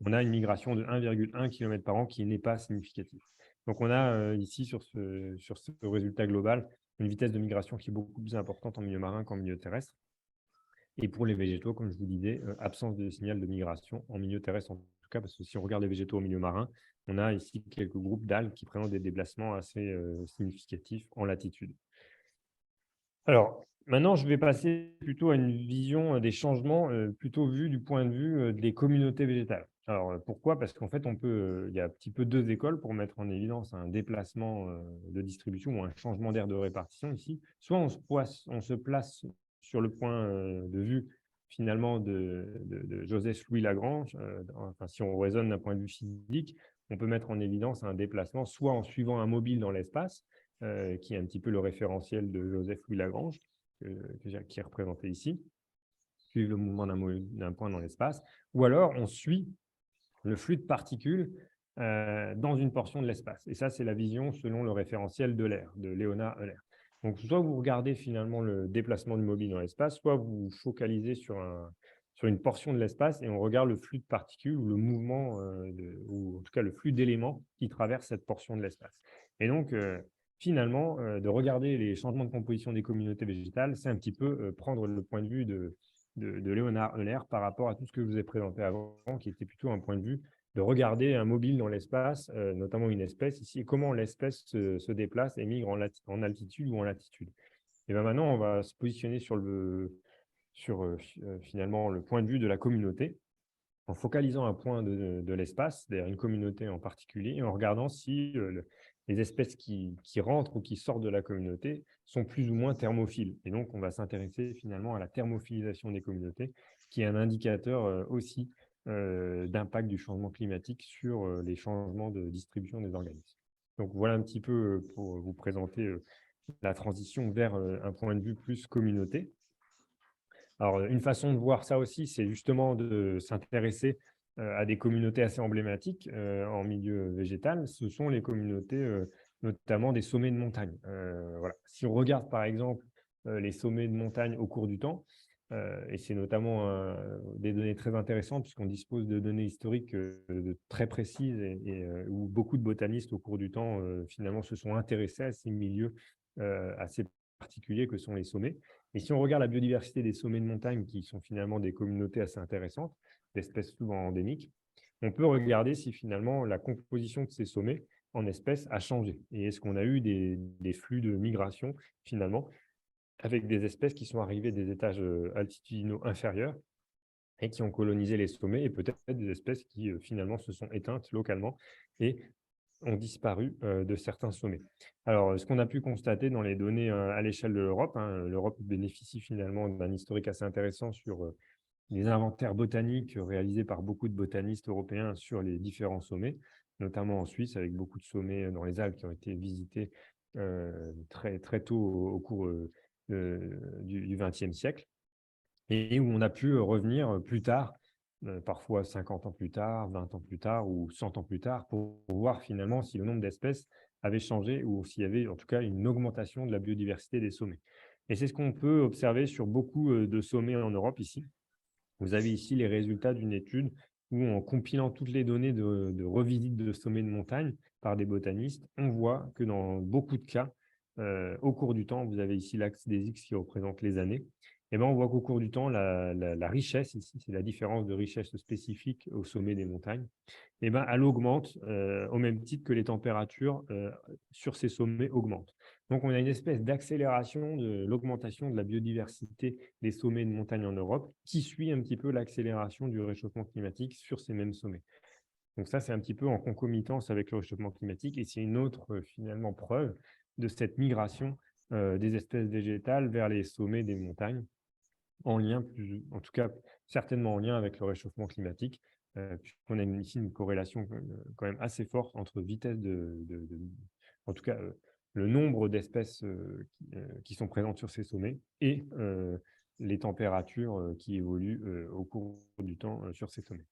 on a une migration de 1,1 km par an qui n'est pas significative. Donc on a ici, sur ce résultat global, une vitesse de migration qui est beaucoup plus importante en milieu marin qu'en milieu terrestre. Et pour les végétaux, comme je vous disais, absence de signal de migration en milieu terrestre en tout cas, parce que si on regarde les végétaux au milieu marin, on a ici quelques groupes d'algues qui présentent des déplacements assez significatifs en latitude. Alors, maintenant, je vais passer plutôt à une vision des changements plutôt vue du point de vue des communautés végétales. Alors, pourquoi? Parce qu'en fait, il y a un petit peu deux écoles pour mettre en évidence un déplacement de distribution ou un changement d'aire de répartition ici. Soit on se place sur le point de vue finalement de Joseph-Louis Lagrange. Enfin, si on raisonne d'un point de vue physique, on peut mettre en évidence un déplacement soit en suivant un mobile dans l'espace, qui est un petit peu le référentiel de Joseph-Louis Lagrange, qui est représenté ici, suivre le mouvement d'un point dans l'espace, ou alors on suit le flux de particules dans une portion de l'espace. Et ça, c'est la vision selon le référentiel d'Euler, de Leonhard Euler. Donc, soit vous regardez finalement le déplacement du mobile dans l'espace, soit vous focalisez sur une portion de l'espace et on regarde le flux de particules ou le mouvement, ou en tout cas le flux d'éléments qui traversent cette portion de l'espace. Et donc, finalement, de regarder les changements de composition des communautés végétales, c'est un petit peu prendre le point de vue de Leonhard Euler par rapport à tout ce que je vous ai présenté avant, qui était plutôt un point de vue de regarder un mobile dans l'espace, notamment une espèce ici, et comment l'espèce se déplace et migre en altitude ou en latitude. Et bien maintenant, on va se positionner sur finalement le point de vue de la communauté, en focalisant un point de l'espace, c'est-à-dire une communauté en particulier, et en regardant si les espèces qui rentrent ou qui sortent de la communauté sont plus ou moins thermophiles. Et donc, on va s'intéresser finalement à la thermophilisation des communautés, qui est un indicateur aussi d'impact du changement climatique sur les changements de distribution des organismes. Donc, voilà un petit peu pour vous présenter la transition vers un point de vue plus communauté. Alors, une façon de voir ça aussi, c'est justement de s'intéresser à des communautés assez emblématiques en milieu végétal. Ce sont les communautés, notamment des sommets de montagne. Voilà. Si on regarde par exemple les sommets de montagne au cours du temps, et c'est notamment des données très intéressantes puisqu'on dispose de données historiques très précises et où beaucoup de botanistes au cours du temps finalement se sont intéressés à ces milieux assez particuliers que sont les sommets. Et si on regarde la biodiversité des sommets de montagne, qui sont finalement des communautés assez intéressantes, d'espèces souvent endémiques, on peut regarder si finalement la composition de ces sommets en espèces a changé. Et est-ce qu'on a eu des flux de migration finalement avec des espèces qui sont arrivées des étages altitudinaux inférieurs et qui ont colonisé les sommets, et peut-être des espèces qui finalement se sont éteintes localement et ont disparu de certains sommets. Alors, ce qu'on a pu constater dans les données à l'échelle de l'Europe, l'Europe bénéficie finalement d'un historique assez intéressant sur les inventaires botaniques réalisés par beaucoup de botanistes européens sur les différents sommets, notamment en Suisse, avec beaucoup de sommets dans les Alpes qui ont été visités très, très tôt au cours du XXe siècle, et où on a pu revenir plus tard, parfois 50 ans plus tard, 20 ans plus tard ou 100 ans plus tard, pour voir finalement si le nombre d'espèces avait changé ou s'il y avait en tout cas une augmentation de la biodiversité des sommets. Et c'est ce qu'on peut observer sur beaucoup de sommets en Europe ici. Vous avez ici les résultats d'une étude où, en compilant toutes les données de revisite de sommets de montagne par des botanistes, on voit que dans beaucoup de cas, au cours du temps, vous avez ici l'axe des X qui représente les années, et ben on voit qu'au cours du temps, la richesse ici, c'est la différence de richesse spécifique au sommet des montagnes, et ben elle augmente au même titre que les températures sur ces sommets augmentent. Donc, on a une espèce d'accélération de l'augmentation de la biodiversité des sommets de montagne en Europe qui suit un petit peu l'accélération du réchauffement climatique sur ces mêmes sommets. Donc ça, c'est un petit peu en concomitance avec le réchauffement climatique et c'est une autre, finalement, preuve de cette migration des espèces végétales vers les sommets des montagnes, en lien, en tout cas, certainement en lien avec le réchauffement climatique, puisqu'on a ici une corrélation quand même assez forte entre vitesse en tout cas, le nombre d'espèces qui sont présentes sur ces sommets et les températures qui évoluent au cours du temps sur ces sommets.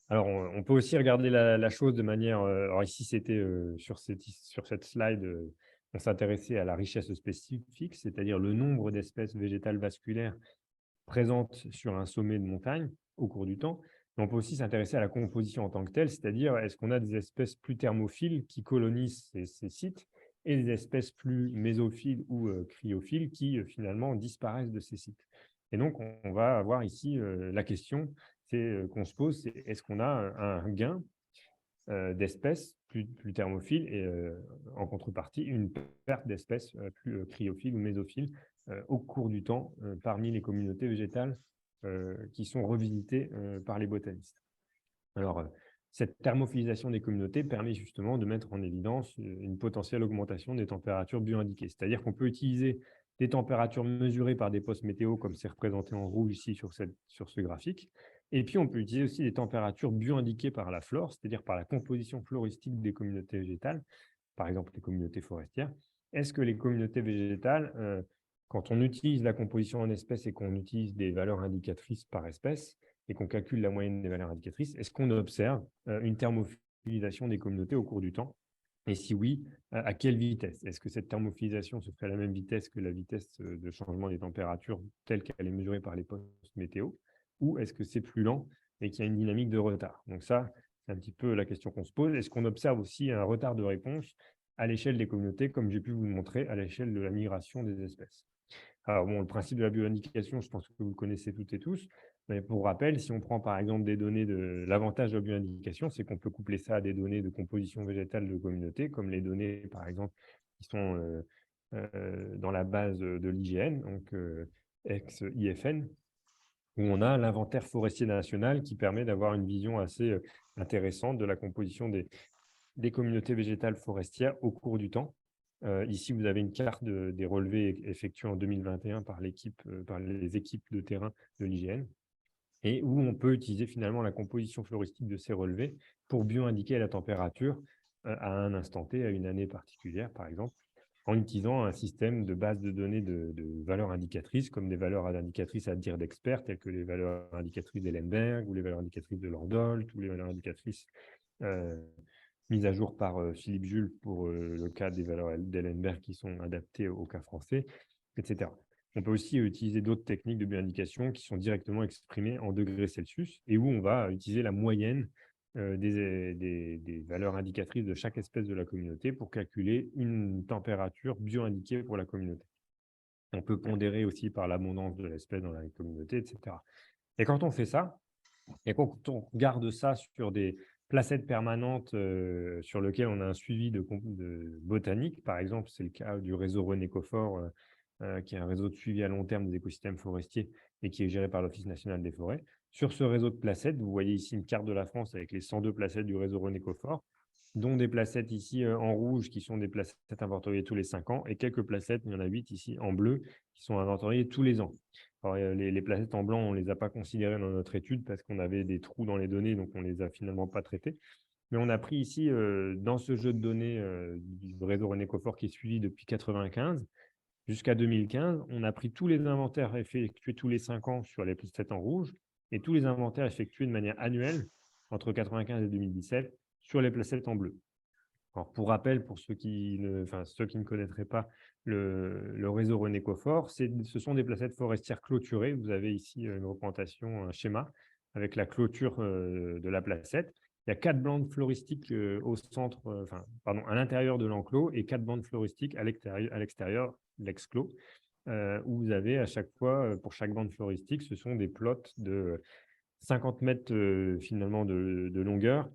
Alors, on peut aussi regarder la chose de manière… alors ici, c'était sur cette slide, on s'intéressait à la richesse spécifique, c'est-à-dire le nombre d'espèces végétales vasculaires présentes sur un sommet de montagne au cours du temps. Mais on peut aussi s'intéresser à la composition en tant que telle, c'est-à-dire est-ce qu'on a des espèces plus thermophiles qui colonisent ces sites et des espèces plus mésophiles ou cryophiles qui finalement disparaissent de ces sites. Et donc, on va avoir ici la question qu'on se pose, c'est est-ce qu'on a un gain d'espèces plus thermophiles et en contrepartie, une perte d'espèces plus cryophiles ou mésophiles au cours du temps parmi les communautés végétales qui sont revisitées par les botanistes. Alors, cette thermophilisation des communautés permet justement de mettre en évidence une potentielle augmentation des températures bioindiquées. C'est-à-dire qu'on peut utiliser des températures mesurées par des postes météo, comme c'est représenté en rouge ici sur ce graphique. Et puis, on peut utiliser aussi des températures bioindiquées par la flore, c'est-à-dire par la composition floristique des communautés végétales, par exemple les communautés forestières. Est-ce que les communautés végétales, quand on utilise la composition en espèces et qu'on utilise des valeurs indicatrices par espèce, et qu'on calcule la moyenne des valeurs indicatrices, est-ce qu'on observe une thermophilisation des communautés au cours du temps? Et si oui, à quelle vitesse? Est-ce que cette thermophilisation se fait à la même vitesse que la vitesse de changement des températures telle qu'elle est mesurée par les postes météo? Ou est-ce que c'est plus lent et qu'il y a une dynamique de retard? Donc ça, c'est un petit peu la question qu'on se pose. Est-ce qu'on observe aussi un retard de réponse à l'échelle des communautés, comme j'ai pu vous le montrer, à l'échelle de la migration des espèces? Alors bon, le principe de la bioindication, je pense que vous le connaissez toutes et tous. Mais pour rappel, si on prend par exemple des données de l'avantage de la bioindication, c'est qu'on peut coupler ça à des données de composition végétale de communauté, comme les données par exemple qui sont dans la base de l'IGN, donc ex-IFN, où on a l'inventaire forestier national qui permet d'avoir une vision assez intéressante de la composition des communautés végétales forestières au cours du temps. Ici, vous avez une carte des relevés effectués en 2021 par les équipes de terrain de l'IGN, et où on peut utiliser finalement la composition floristique de ces relevés pour bioindiquer la température à un instant T, à une année particulière, par exemple, en utilisant un système de base de données de valeurs indicatrices, comme des valeurs indicatrices à dire d'experts, telles que les valeurs indicatrices d'Ellenberg ou les valeurs indicatrices de Landolt ou les valeurs indicatrices mises à jour par Philippe Jules pour le cas des valeurs d'Ellenberg qui sont adaptées au cas français, etc. On peut aussi utiliser d'autres techniques de bioindication qui sont directement exprimées en degrés Celsius et où on va utiliser la moyenne des valeurs indicatrices de chaque espèce de la communauté pour calculer une température bioindiquée pour la communauté. On peut pondérer aussi par l'abondance de l'espèce dans la communauté, etc. Et quand on fait ça, et quand on garde ça sur des placettes permanentes sur lesquelles on a un suivi de botanique, par exemple, c'est le cas du réseau René Coffort, qui est un réseau de suivi à long terme des écosystèmes forestiers et qui est géré par l'Office national des forêts. Sur ce réseau de placettes, vous voyez ici une carte de la France avec les 102 placettes du réseau René Coffort, dont des placettes ici en rouge qui sont des placettes inventoriées tous les 5 ans et quelques placettes, il y en a 8 ici en bleu, qui sont inventoriées tous les ans. Alors, les placettes en blanc, on ne les a pas considérées dans notre étude parce qu'on avait des trous dans les données, donc on ne les a finalement pas traitées. Mais on a pris ici, dans ce jeu de données du réseau René Coffort qui est suivi depuis 1995 jusqu'à 2015, on a pris tous les inventaires effectués tous les 5 ans sur les placettes en rouge et tous les inventaires effectués de manière annuelle entre 1995 et 2017 sur les placettes en bleu. Alors, pour rappel, pour ceux ceux qui ne connaîtraient pas le réseau René-Coffort, ce sont des placettes forestières clôturées. Vous avez ici une représentation, un schéma avec la clôture de la placette. Il y a 4 bandes floristiques au centre, à l'intérieur de l'enclos et 4 bandes floristiques à l'extérieur, l'exclos, où vous avez à chaque fois, pour chaque bande floristique, ce sont des plots de 50 mètres finalement de longueur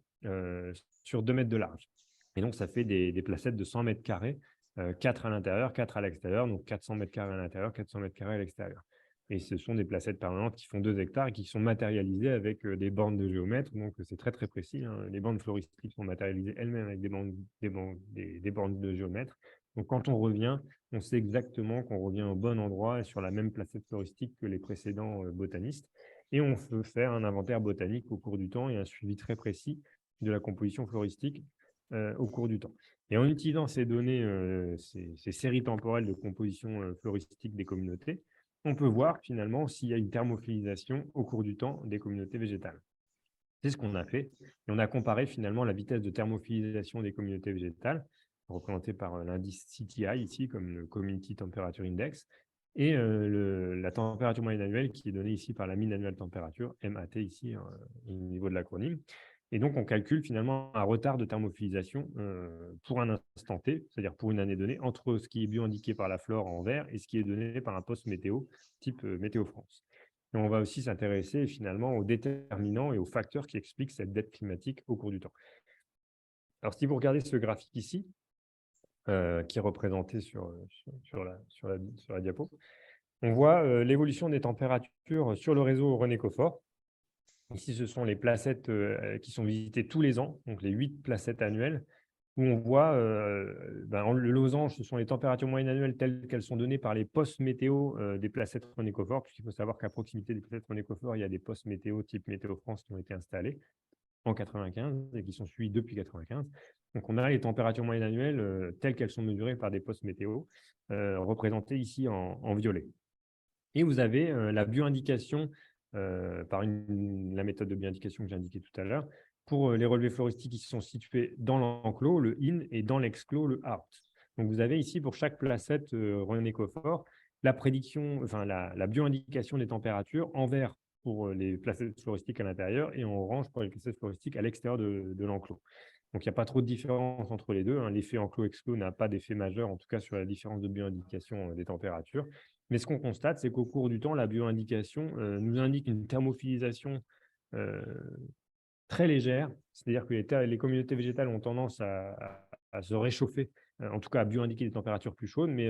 sur 2 mètres de large. Et donc, ça fait des placettes de 100 mètres carrés, 4 à l'intérieur, 4 à l'extérieur, donc 400 mètres carrés à l'intérieur, 400 mètres carrés à l'extérieur. Et ce sont des placettes permanentes qui font 2 hectares et qui sont matérialisées avec des bornes de géomètres. Donc, c'est très, très précis, hein. Les bornes floristiques sont matérialisées elles-mêmes avec des bornes de géomètres. Donc, quand on revient, on sait exactement qu'on revient au bon endroit et sur la même placette floristique que les précédents botanistes. Et on peut faire un inventaire botanique au cours du temps et un suivi très précis de la composition floristique au cours du temps. Et en utilisant ces données, ces séries temporelles de composition floristique des communautés, on peut voir finalement s'il y a une thermophilisation au cours du temps des communautés végétales. C'est ce qu'on a fait. Et on a comparé finalement la vitesse de thermophilisation des communautés végétales, représentée par l'indice CTI ici, comme le Community Temperature Index, et la température moyenne annuelle qui est donnée ici par la mean annual temperature, MAT ici, au niveau de l'acronyme. Et donc, on calcule finalement un retard de thermophilisation pour un instant T, c'est-à-dire pour une année donnée, entre ce qui est bio-indiqué par la flore en vert et ce qui est donné par un poste météo type Météo France. Et on va aussi s'intéresser finalement aux déterminants et aux facteurs qui expliquent cette dette climatique au cours du temps. Alors, si vous regardez ce graphique ici, qui est représenté sur la diapo, on voit l'évolution des températures sur le réseau René-Coffort. Ici, ce sont les placettes qui sont visitées tous les ans, donc les 8 placettes annuelles, où on voit le losange, ce sont les températures moyennes annuelles telles qu'elles sont données par les postes météo des placettes René-Coffort, puisqu'il faut savoir qu'à proximité des placettes René-Coffort, il y a des postes météo type Météo France qui ont été installés en 1995 et qui sont suivis depuis 1995. Donc, on a les températures moyennes annuelles telles qu'elles sont mesurées par des postes météo, représentées ici en violet. Et vous avez la bioindication par la méthode de bioindication que j'ai indiquée tout à l'heure, pour les relevés floristiques qui sont situés dans l'enclos, le in, et dans l'exclos, le out. Donc, vous avez ici, pour chaque placette René-Coffort, la prédiction, la bioindication des températures en vert pour les placettes floristiques à l'intérieur et en orange pour les placettes floristiques à l'extérieur de l'enclos. Donc, il n'y a pas trop de différence entre les deux, hein. L'effet enclos-exclos n'a pas d'effet majeur, en tout cas sur la différence de bioindication des températures. Mais ce qu'on constate, c'est qu'au cours du temps, la bioindication nous indique une thermophilisation très légère, c'est-à-dire que les communautés végétales ont tendance à se réchauffer, en tout cas à bioindiquer des températures plus chaudes, mais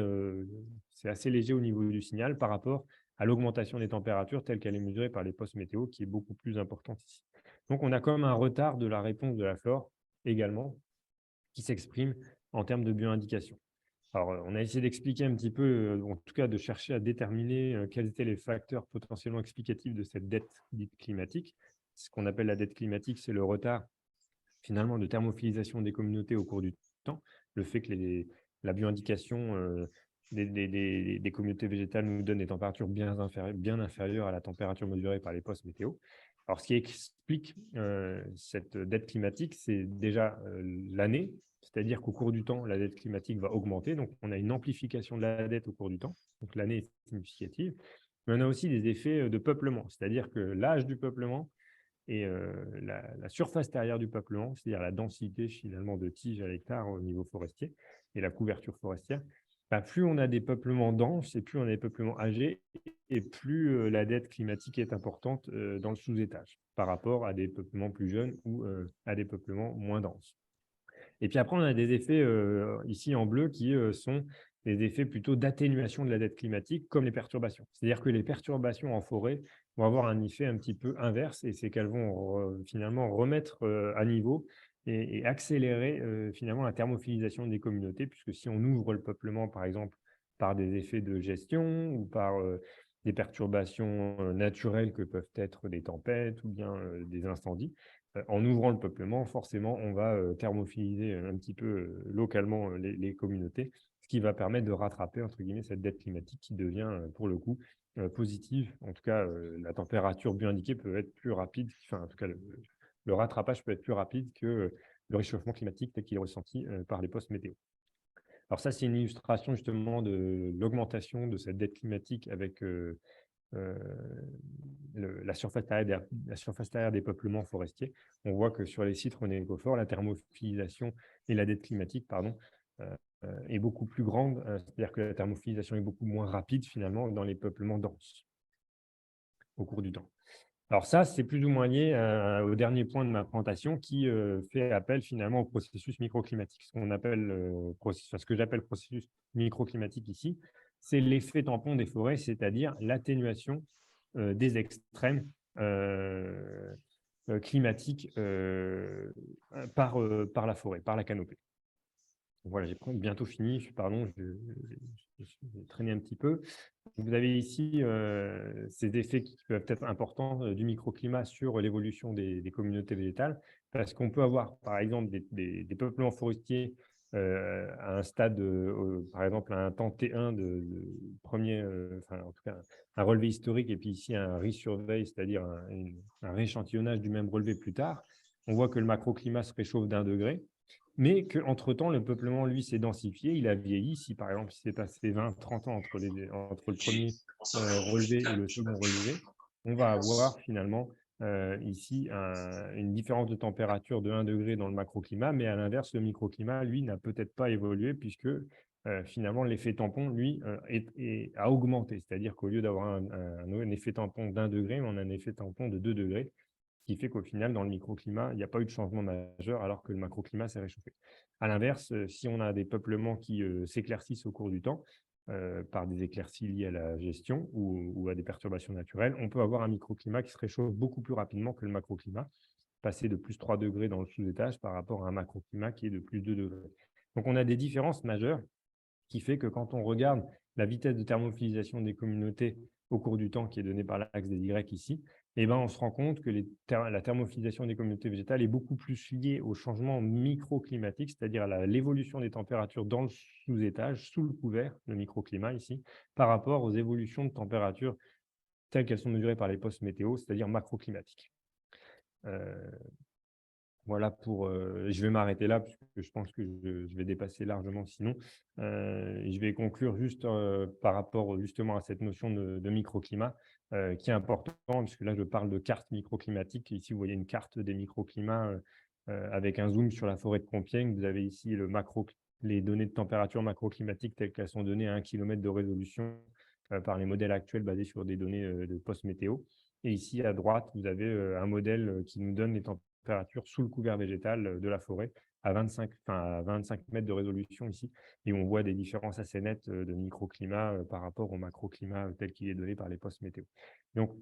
c'est assez léger au niveau du signal par rapport à l'augmentation des températures telle qu'elle est mesurée par les postes météo, qui est beaucoup plus importante ici. Donc, on a comme un retard de la réponse de la flore également, qui s'exprime en termes de bioindication. Alors, on a essayé d'expliquer un petit peu, en tout cas de chercher à déterminer quels étaient les facteurs potentiellement explicatifs de cette dette dite climatique. Ce qu'on appelle la dette climatique, c'est le retard finalement de thermophilisation des communautés au cours du temps, le fait que la bioindication des communautés végétales nous donne des températures bien inférieures à la température mesurée par les postes météo. Alors, ce qui explique cette dette climatique, c'est déjà l'année, c'est-à-dire qu'au cours du temps, la dette climatique va augmenter. Donc, on a une amplification de la dette au cours du temps. Donc, l'année est significative. Mais on a aussi des effets de peuplement, c'est-à-dire que l'âge du peuplement et la surface terrière du peuplement, c'est-à-dire la densité finalement de tiges à l'hectare au niveau forestier et la couverture forestière, plus on a des peuplements denses et plus on a des peuplements âgés et plus la dette climatique est importante dans le sous-étage par rapport à des peuplements plus jeunes ou à des peuplements moins denses. Et puis après, on a des effets ici en bleu qui sont des effets plutôt d'atténuation de la dette climatique, comme les perturbations. C'est-à-dire que les perturbations en forêt vont avoir un effet un petit peu inverse, et c'est qu'elles vont finalement remettre à niveau et accélérer finalement la thermophilisation des communautés, puisque si on ouvre le peuplement, par exemple, par des effets de gestion ou par des perturbations naturelles que peuvent être des tempêtes ou bien des incendies, en ouvrant le peuplement, forcément, on va thermophiliser un petit peu localement les communautés, ce qui va permettre de rattraper, entre guillemets, cette dette climatique qui devient, pour le coup, positive. En tout cas, la température bioindiquée peut être plus rapide, enfin, en tout cas, le rattrapage peut être plus rapide que le réchauffement climatique tel qu'il est ressenti par les postes météo. Alors ça, c'est une illustration justement de l'augmentation de cette dette climatique avec la surface therrière des peuplements forestiers. On voit que sur les sites René Écofort, la thermophilisation et la dette climatique, pardon, est beaucoup plus grande, c'est-à-dire que la thermophilisation est beaucoup moins rapide finalement dans les peuplements denses au cours du temps. Alors ça, c'est plus ou moins lié au dernier point de ma présentation qui fait appel finalement au processus microclimatique. Ce que j'appelle processus microclimatique ici, c'est l'effet tampon des forêts, c'est-à-dire l'atténuation des extrêmes climatiques par la forêt, par la canopée. Voilà, j'ai bientôt fini, pardon, j'ai traîné un petit peu. Vous avez ici ces effets qui peuvent être importants du microclimat sur l'évolution des communautés végétales, parce qu'on peut avoir, par exemple, des peuplements forestiers à un stade, par exemple, à un temps T1 de premier, enfin, en tout cas, un relevé historique, et puis ici un resurvey, c'est-à-dire un rééchantillonnage du même relevé plus tard. On voit que le macroclimat se réchauffe d'1 degré. Mais qu'entre-temps, le peuplement, lui, s'est densifié, il a vieilli. Si, par exemple, il s'est passé 20-30 ans entre le premier relevé et le second relevé, on va avoir finalement ici une différence de température de 1 degré dans le macroclimat, mais à l'inverse, le microclimat, lui, n'a peut-être pas évolué puisque finalement, l'effet tampon, lui, a augmenté. C'est-à-dire qu'au lieu d'avoir un effet tampon d'1 degré, on a un effet tampon de 2 degrés. Qui fait qu'au final, dans le microclimat, il n'y a pas eu de changement majeur alors que le macroclimat s'est réchauffé. À l'inverse, si on a des peuplements qui s'éclaircissent au cours du temps, par des éclaircies liées à la gestion ou à des perturbations naturelles, on peut avoir un microclimat qui se réchauffe beaucoup plus rapidement que le macroclimat, passer de plus 3 degrés dans le sous-étage par rapport à un macroclimat qui est de plus 2 degrés. Donc, on a des différences majeures qui fait que quand on regarde la vitesse de thermophilisation des communautés au cours du temps qui est donnée par l'axe des Y ici, eh ben, on se rend compte que la thermophilisation des communautés végétales est beaucoup plus liée au changement microclimatique, c'est-à-dire à l'évolution des températures dans le sous-étage, sous le couvert, le microclimat ici, par rapport aux évolutions de température telles qu'elles sont mesurées par les postes météo, c'est-à-dire macroclimatiques. Voilà pour. Je vais m'arrêter là, parce que je pense que je vais dépasser largement sinon. Je vais conclure juste par rapport justement à cette notion de microclimat qui est important, puisque là, je parle de carte microclimatique. Ici, vous voyez une carte des microclimats avec un zoom sur la forêt de Compiègne. Vous avez ici les données de température macroclimatique telles qu'elles sont données à 1 km de résolution par les modèles actuels basés sur des données de post-météo. Et ici, à droite, vous avez un modèle qui nous donne les température sous le couvert végétal de la forêt à 25 mètres de résolution ici. Et on voit des différences assez nettes de microclimat par rapport au macroclimat tel qu'il est donné par les postes météo. Donc,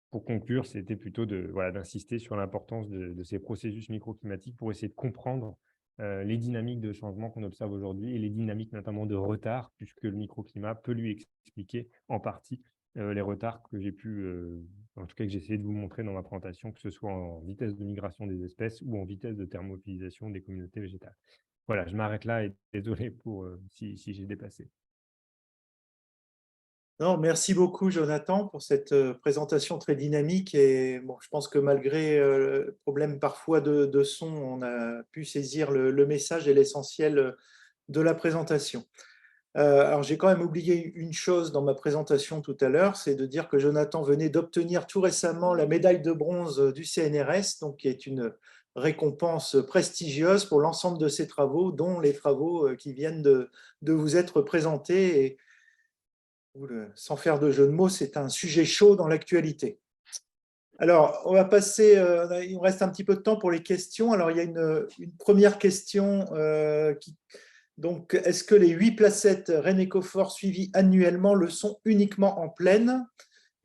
pour conclure, c'était plutôt d'insister sur l'importance de ces processus microclimatiques pour essayer de comprendre les dynamiques de changement qu'on observe aujourd'hui et les dynamiques notamment de retard, puisque le microclimat peut lui expliquer en partie les retards que j'ai pu, en tout cas que j'ai essayé de vous montrer dans ma présentation, que ce soit en vitesse de migration des espèces ou en vitesse de thermophilisation des communautés végétales. Voilà, je m'arrête là et désolé pour si j'ai dépassé. Non, merci beaucoup, Jonathan, pour cette présentation très dynamique. Et bon, je pense que malgré le problème parfois de son, on a pu saisir le message et l'essentiel de la présentation. Alors, j'ai quand même oublié une chose dans ma présentation tout à l'heure, c'est de dire que Jonathan venait d'obtenir tout récemment la médaille de bronze du CNRS, donc qui est une récompense prestigieuse pour l'ensemble de ses travaux, dont les travaux qui viennent de vous être présentés. Et sans faire de jeu de mots, c'est un sujet chaud dans l'actualité. Alors, on va passer, il nous reste un petit peu de temps pour les questions. Alors, il y a une première question donc, est-ce que les 8 placettes Rennes Écofort suivies annuellement le sont uniquement en plaine?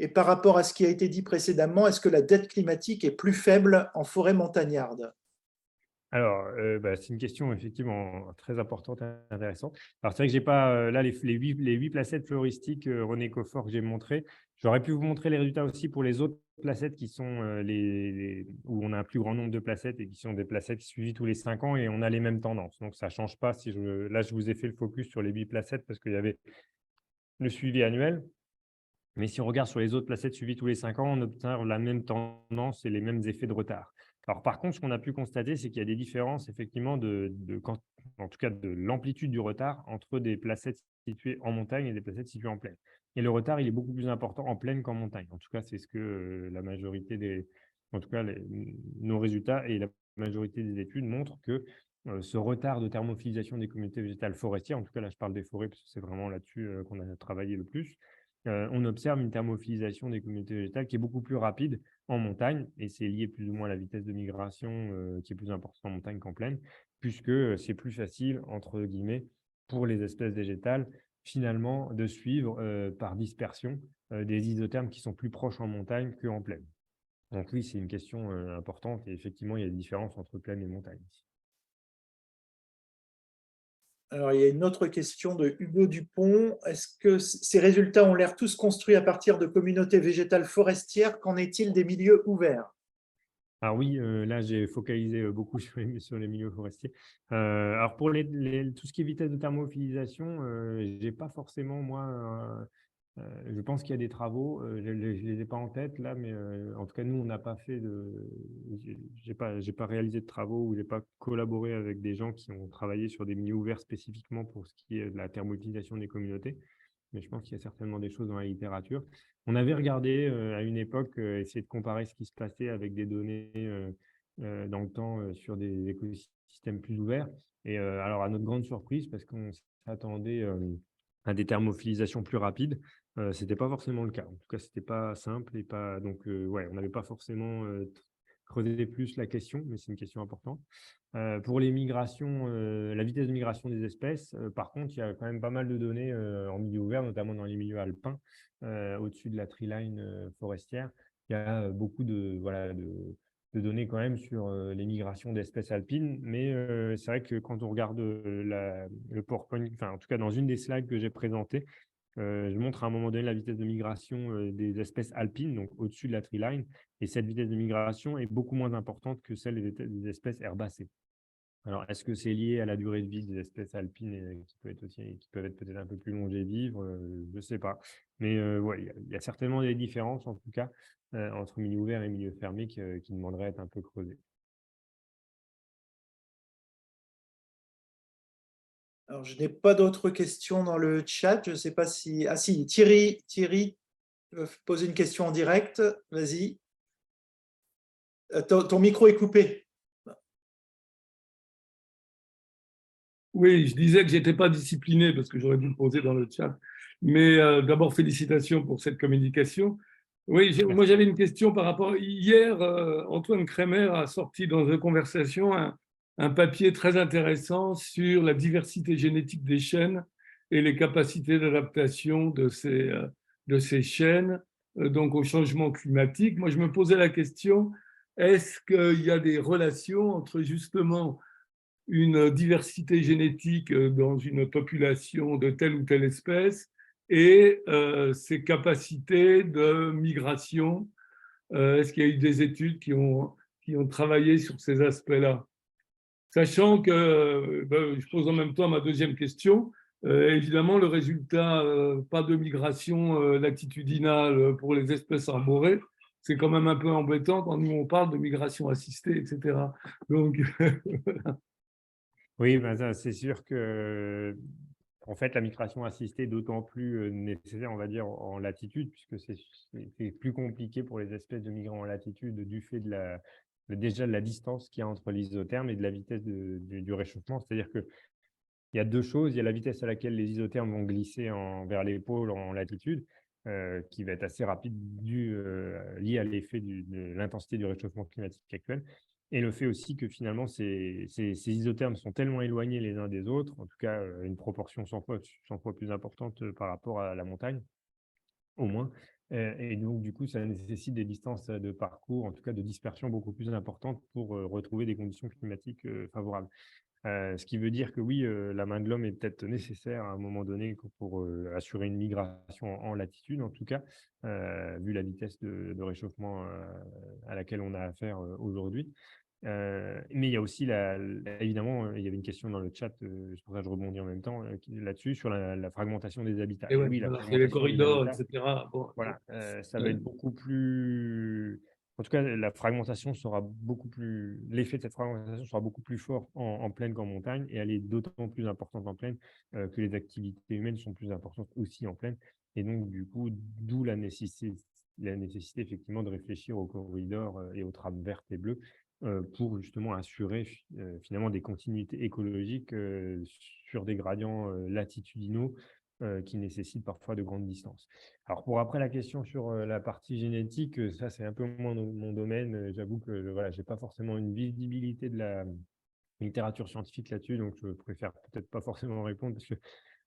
Et par rapport à ce qui a été dit précédemment, est-ce que la dette climatique est plus faible en forêt montagnarde? Alors, c'est une question effectivement très importante et intéressante. Alors, c'est vrai que j'ai pas là les 8 placettes floristiques René Écofort que j'ai montrées. J'aurais pu vous montrer les résultats aussi pour les autres placettes qui sont où on a un plus grand nombre de placettes et qui sont des placettes suivies tous les 5 ans et on a les mêmes tendances. Donc, ça ne change pas. Là, je vous ai fait le focus sur les 8 placettes parce qu'il y avait le suivi annuel. Mais si on regarde sur les autres placettes suivies tous les 5 ans, on observe la même tendance et les mêmes effets de retard. Alors, par contre, ce qu'on a pu constater, c'est qu'il y a des différences, effectivement, en tout cas de l'amplitude du retard entre des placettes situées en montagne et des placettes situées en plaine. Et le retard, il est beaucoup plus important en plaine qu'en montagne. En tout cas, c'est ce que la majorité en tout cas, nos résultats et la majorité des études montrent que ce retard de thermophilisation des communautés végétales forestières, en tout cas, là, je parle des forêts parce que c'est vraiment là-dessus qu'on a travaillé le plus, on observe une thermophilisation des communautés végétales qui est beaucoup plus rapide en montagne, et c'est lié plus ou moins à la vitesse de migration qui est plus importante en montagne qu'en plaine, puisque c'est plus facile, entre guillemets, pour les espèces végétales, finalement, de suivre par dispersion des isothermes qui sont plus proches en montagne qu'en plaine. Donc oui, c'est une question importante, et effectivement, il y a des différences entre plaine et montagne. Alors, il y a une autre question de Hugo Dupont. Est-ce que ces résultats ont l'air tous construits à partir de communautés végétales forestières? Qu'en est-il des milieux ouverts? Alors oui, là, j'ai focalisé beaucoup sur les milieux forestiers. Alors pour tout ce qui est vitesse de thermophilisation, je n'ai pas forcément, moi, je pense qu'il y a des travaux, je ne les ai pas en tête là, mais en tout cas, nous, on n'a pas fait j'ai pas réalisé de travaux ou je n'ai pas collaboré avec des gens qui ont travaillé sur des milieux ouverts spécifiquement pour ce qui est de la thermophilisation des communautés. Mais je pense qu'il y a certainement des choses dans la littérature. On avait regardé à une époque, essayer de comparer ce qui se passait avec des données dans le temps sur des écosystèmes plus ouverts. Et alors, à notre grande surprise, parce qu'on s'attendait à des thermophilisations plus rapides, ce n'était pas forcément le cas. En tout cas, ce n'était pas simple et pas. Donc, ouais, on n'avait pas forcément creusé plus la question, mais c'est une question importante. Pour les migrations, la vitesse de migration des espèces, par contre, il y a quand même pas mal de données en milieu ouvert, notamment dans les milieux alpins, au-dessus de la tree-line forestière. Il y a beaucoup de données quand même sur les migrations d'espèces alpines, mais c'est vrai que quand on regarde le PowerPoint, enfin en tout cas dans une des slides que j'ai présentées, je montre à un moment donné la vitesse de migration des espèces alpines, donc au-dessus de la tree line, et cette vitesse de migration est beaucoup moins importante que celle des espèces herbacées. Alors, est-ce que c'est lié à la durée de vie des espèces alpines qui peuvent être peut-être un peu plus longévives? Je ne sais pas. Mais ouais, il y a certainement des différences, en tout cas, entre milieu ouvert et milieu fermé qui demanderaient à être un peu creusées. Alors, je n'ai pas d'autres questions dans le chat. Je ne sais pas si… Ah si, Thierry pose une question en direct. Vas-y. Ton micro est coupé. Oui, je disais que je n'étais pas discipliné parce que j'aurais dû le poser dans le chat. Mais d'abord, félicitations pour cette communication. Oui, moi j'avais une question par rapport… Hier, Antoine Kremer a sorti dans une conversation un papier très intéressant sur la diversité génétique des chênes et les capacités d'adaptation de ces chênes donc au changement climatique. Moi, je me posais la question, est-ce qu'il y a des relations entre justement une diversité génétique dans une population de telle ou telle espèce et ses capacités de migration? Est-ce qu'il y a eu des études qui ont travaillé sur ces aspects-là? Sachant que, je pose en même temps ma deuxième question, évidemment, le résultat, pas de migration latitudinale pour les espèces arborées, c'est quand même un peu embêtant quand nous on parle de migration assistée, etc. Donc, Oui, ben c'est sûr que en fait, la migration assistée est d'autant plus nécessaire, on va dire, en latitude, puisque c'est plus compliqué pour les espèces de migrants en latitude du fait déjà de la distance qu'il y a entre les isothermes et de la vitesse du réchauffement. C'est-à-dire qu'il y a deux choses. Il y a la vitesse à laquelle les isothermes vont glisser vers les pôles en latitude, qui va être assez rapide, lié à l'effet de l'intensité du réchauffement climatique actuel. Et le fait aussi que finalement, ces isothermes sont tellement éloignés les uns des autres, en tout cas une proportion 100 fois plus importante par rapport à la montagne, au moins. Et donc, du coup, ça nécessite des distances de parcours, en tout cas de dispersion beaucoup plus importantes pour retrouver des conditions climatiques favorables. Ce qui veut dire que oui, la main de l'homme est peut-être nécessaire à un moment donné pour assurer une migration en latitude, en tout cas, vu la vitesse de réchauffement à laquelle on a affaire aujourd'hui. Mais il y a aussi, évidemment, il y avait une question dans le chat, c'est pour ça que je rebondis en même temps là-dessus, sur la fragmentation des habitats. et ouais, oui, la voilà, fragmentation les des corridors, habitats, etc. Bon, voilà, ça va être beaucoup plus… En tout cas, la fragmentation sera beaucoup plus, l'effet de cette fragmentation sera beaucoup plus fort en plaine qu'en montagne, et elle est d'autant plus importante en plaine que les activités humaines sont plus importantes aussi en plaine. Et donc, du coup, d'où la nécessité effectivement de réfléchir aux corridors et aux trames vertes et bleues pour justement assurer finalement des continuités écologiques sur des gradients latitudinaux qui nécessitent parfois de grandes distances. Alors pour après la question sur la partie génétique, ça c'est un peu moins mon domaine. J'avoue que voilà, j'ai pas forcément une visibilité de la littérature scientifique là-dessus, donc je préfère peut-être pas forcément répondre parce que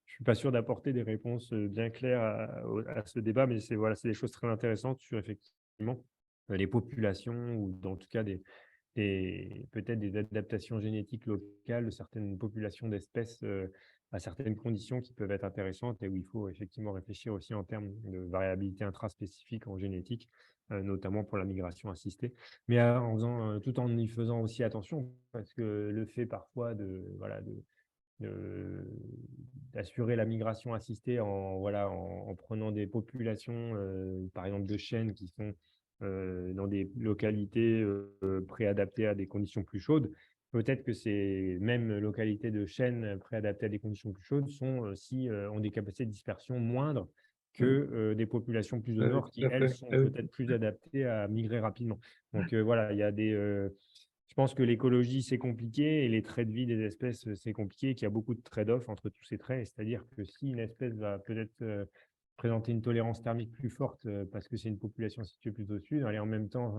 je suis pas sûr d'apporter des réponses bien claires à ce débat, mais c'est voilà, c'est des choses très intéressantes sur effectivement les populations ou dans tout cas peut-être des adaptations génétiques locales de certaines populations d'espèces à certaines conditions qui peuvent être intéressantes et où il faut effectivement réfléchir aussi en termes de variabilité intraspécifique en génétique, notamment pour la migration assistée, mais tout en y faisant aussi attention, parce que le fait parfois d'assurer la migration assistée en prenant des populations, par exemple de chênes qui sont dans des localités préadaptées à des conditions plus chaudes. Peut-être que ces mêmes localités de chênes préadaptées à des conditions plus chaudes ont des capacités de dispersion moindres que des populations plus au nord qui, Tout à elles, fait. sont peut-être plus adaptées à migrer rapidement. Donc voilà, il y a je pense que l'écologie, c'est compliqué et les traits de vie des espèces, c'est compliqué, et qu'il y a beaucoup de trade-off entre tous ces traits. C'est-à-dire que si une espèce va peut-être présenter une tolérance thermique plus forte parce que c'est une population située plus au sud, elle est en même temps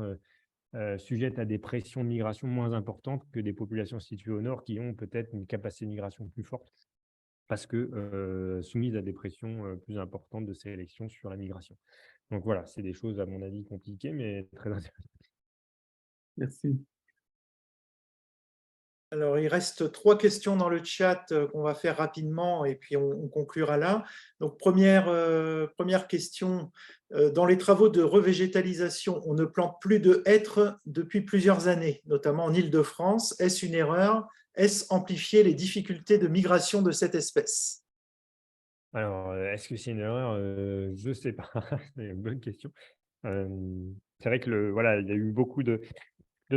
sujette à des pressions de migration moins importantes que des populations situées au nord qui ont peut-être une capacité de migration plus forte parce que soumises à des pressions plus importantes de sélection sur la migration. Donc voilà, c'est des choses, à mon avis, compliquées, mais très intéressantes. Merci. Alors, il reste 3 questions dans le chat qu'on va faire rapidement et puis on conclura là. Donc, première question. Dans les travaux de revégétalisation, on ne plante plus de hêtres depuis plusieurs années, notamment en Île-de-France. Est-ce une erreur? Est-ce amplifier les difficultés de migration de cette espèce? Alors, est-ce que c'est une erreur? Je ne sais pas. C'est une bonne question. C'est vrai que voilà, il y a eu beaucoup de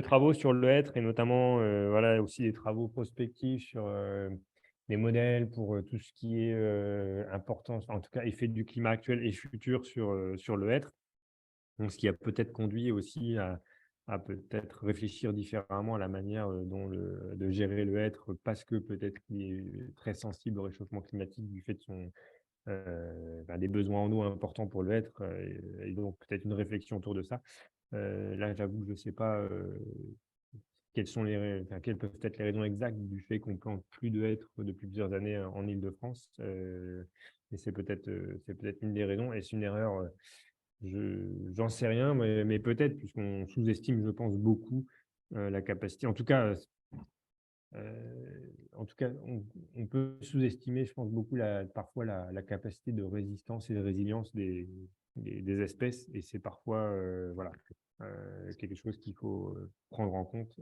travaux sur le hêtre et notamment voilà, aussi des travaux prospectifs sur des modèles pour tout ce qui est importance, en tout cas effet du climat actuel et futur sur le hêtre. Donc, ce qui a peut-être conduit aussi à peut-être réfléchir différemment à la manière de gérer le hêtre parce que peut-être qu'il est très sensible au réchauffement climatique du fait de des besoins en eau importants pour le hêtre et donc peut-être une réflexion autour de ça. Là, j'avoue que je ne sais pas quelles peuvent être les raisons exactes du fait qu'on plante plus de hêtres depuis plusieurs années en Île-de-France. Et c'est peut-être une des raisons. Est-ce une erreur? J'en sais rien, mais peut-être, puisqu'on sous-estime, je pense, beaucoup la capacité. En tout cas, on peut sous-estimer, je pense, beaucoup parfois la capacité de résistance et de résilience des espèces. Et c'est parfois quelque chose qu'il faut prendre en compte.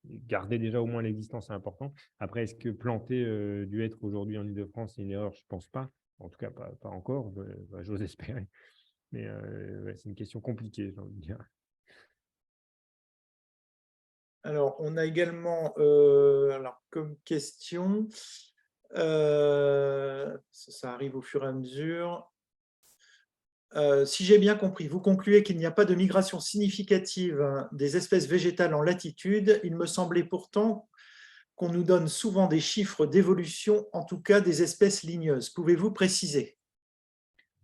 Garder déjà au moins l'existence, c'est important. Après, est-ce que planter du hêtre aujourd'hui en Île-de-France, c'est une erreur? Je ne pense pas. En tout cas, pas encore. J'ose espérer. Mais ouais, c'est une question compliquée, j'ai envie de dire. Alors, on a également comme question, ça arrive au fur et à mesure. Si j'ai bien compris, vous concluez qu'il n'y a pas de migration significative des espèces végétales en latitude. Il me semblait pourtant qu'on nous donne souvent des chiffres d'évolution, en tout cas des espèces ligneuses. Pouvez-vous préciser?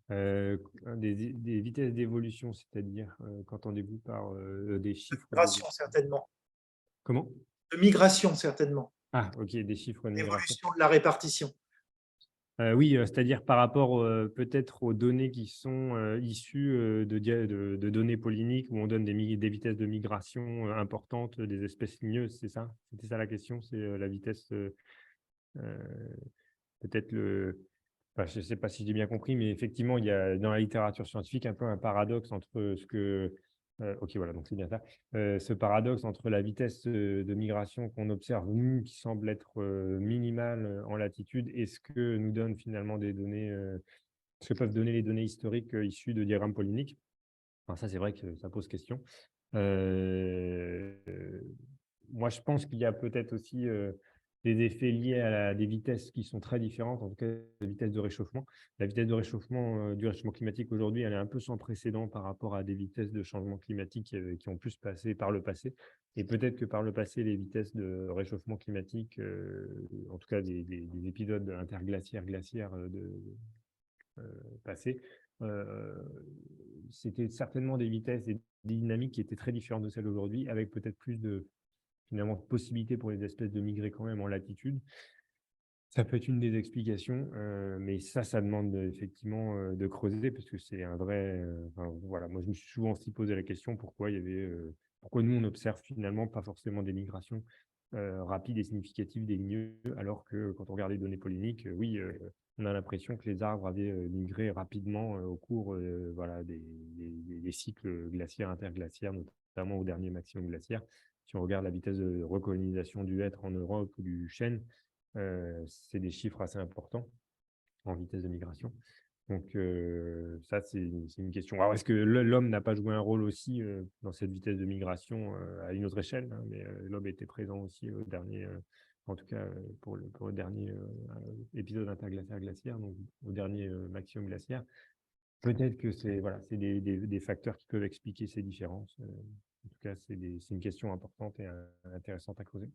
Des vitesses d'évolution, c'est-à-dire, qu'entendez-vous par des chiffres Migration, certainement. Comment? De migration, certainement. Ah, ok, des chiffres de migration. L'évolution de la répartition. Oui, c'est-à-dire par rapport peut-être aux données qui sont issues de données polliniques où on donne des vitesses de migration importantes des espèces ligneuses, c'est ça? C'était ça la question? C'est la vitesse, peut-être enfin, je ne sais pas si j'ai bien compris, mais effectivement, il y a dans la littérature scientifique un peu un paradoxe entre ok, voilà, donc c'est bien ça. Ce paradoxe entre la vitesse de migration qu'on observe, nous, qui semble être minimale en latitude, et ce que nous donnent finalement ce que peuvent donner les données historiques issues de diagrammes polliniques. Enfin, ça, c'est vrai que ça pose question. Moi, je pense qu'il y a peut-être aussi des effets liés à des vitesses qui sont très différentes, en tout cas la vitesse de réchauffement. La vitesse de réchauffement du réchauffement climatique aujourd'hui, elle est un peu sans précédent par rapport à des vitesses de changement climatique qui ont pu se passer par le passé. Et peut-être que par le passé, les vitesses de réchauffement climatique, en tout cas des épisodes interglaciaires, glaciaires passés, c'était certainement des vitesses et des dynamiques qui étaient très différentes de celles d'aujourd'hui, avec peut-être plus de finalement possibilité pour les espèces de migrer quand même en latitude. Ça peut être une des explications, mais ça demande effectivement de creuser parce que c'est un vrai. Enfin, voilà, moi je me suis souvent aussi posé la question pourquoi il y avait, pourquoi nous on observe finalement pas forcément des migrations rapides et significatives des ligneux, alors que quand on regarde les données polliniques, oui, on a l'impression que les arbres avaient migré rapidement au cours voilà, des cycles glaciaires, interglaciaires, notamment au dernier maximum glaciaire. Si on regarde la vitesse de recolonisation du hêtre en Europe ou du chêne, c'est des chiffres assez importants en vitesse de migration. Donc, ça, c'est une question. Alors, est-ce que l'homme n'a pas joué un rôle aussi dans cette vitesse de migration à une autre échelle, hein, mais l'homme était présent aussi au dernier, en tout cas pour le dernier épisode interglaciaire glaciaire, donc au dernier maximum glaciaire. Peut-être que c'est voilà, c'est des facteurs qui peuvent expliquer ces différences. En tout cas, c'est une question importante et intéressante à creuser.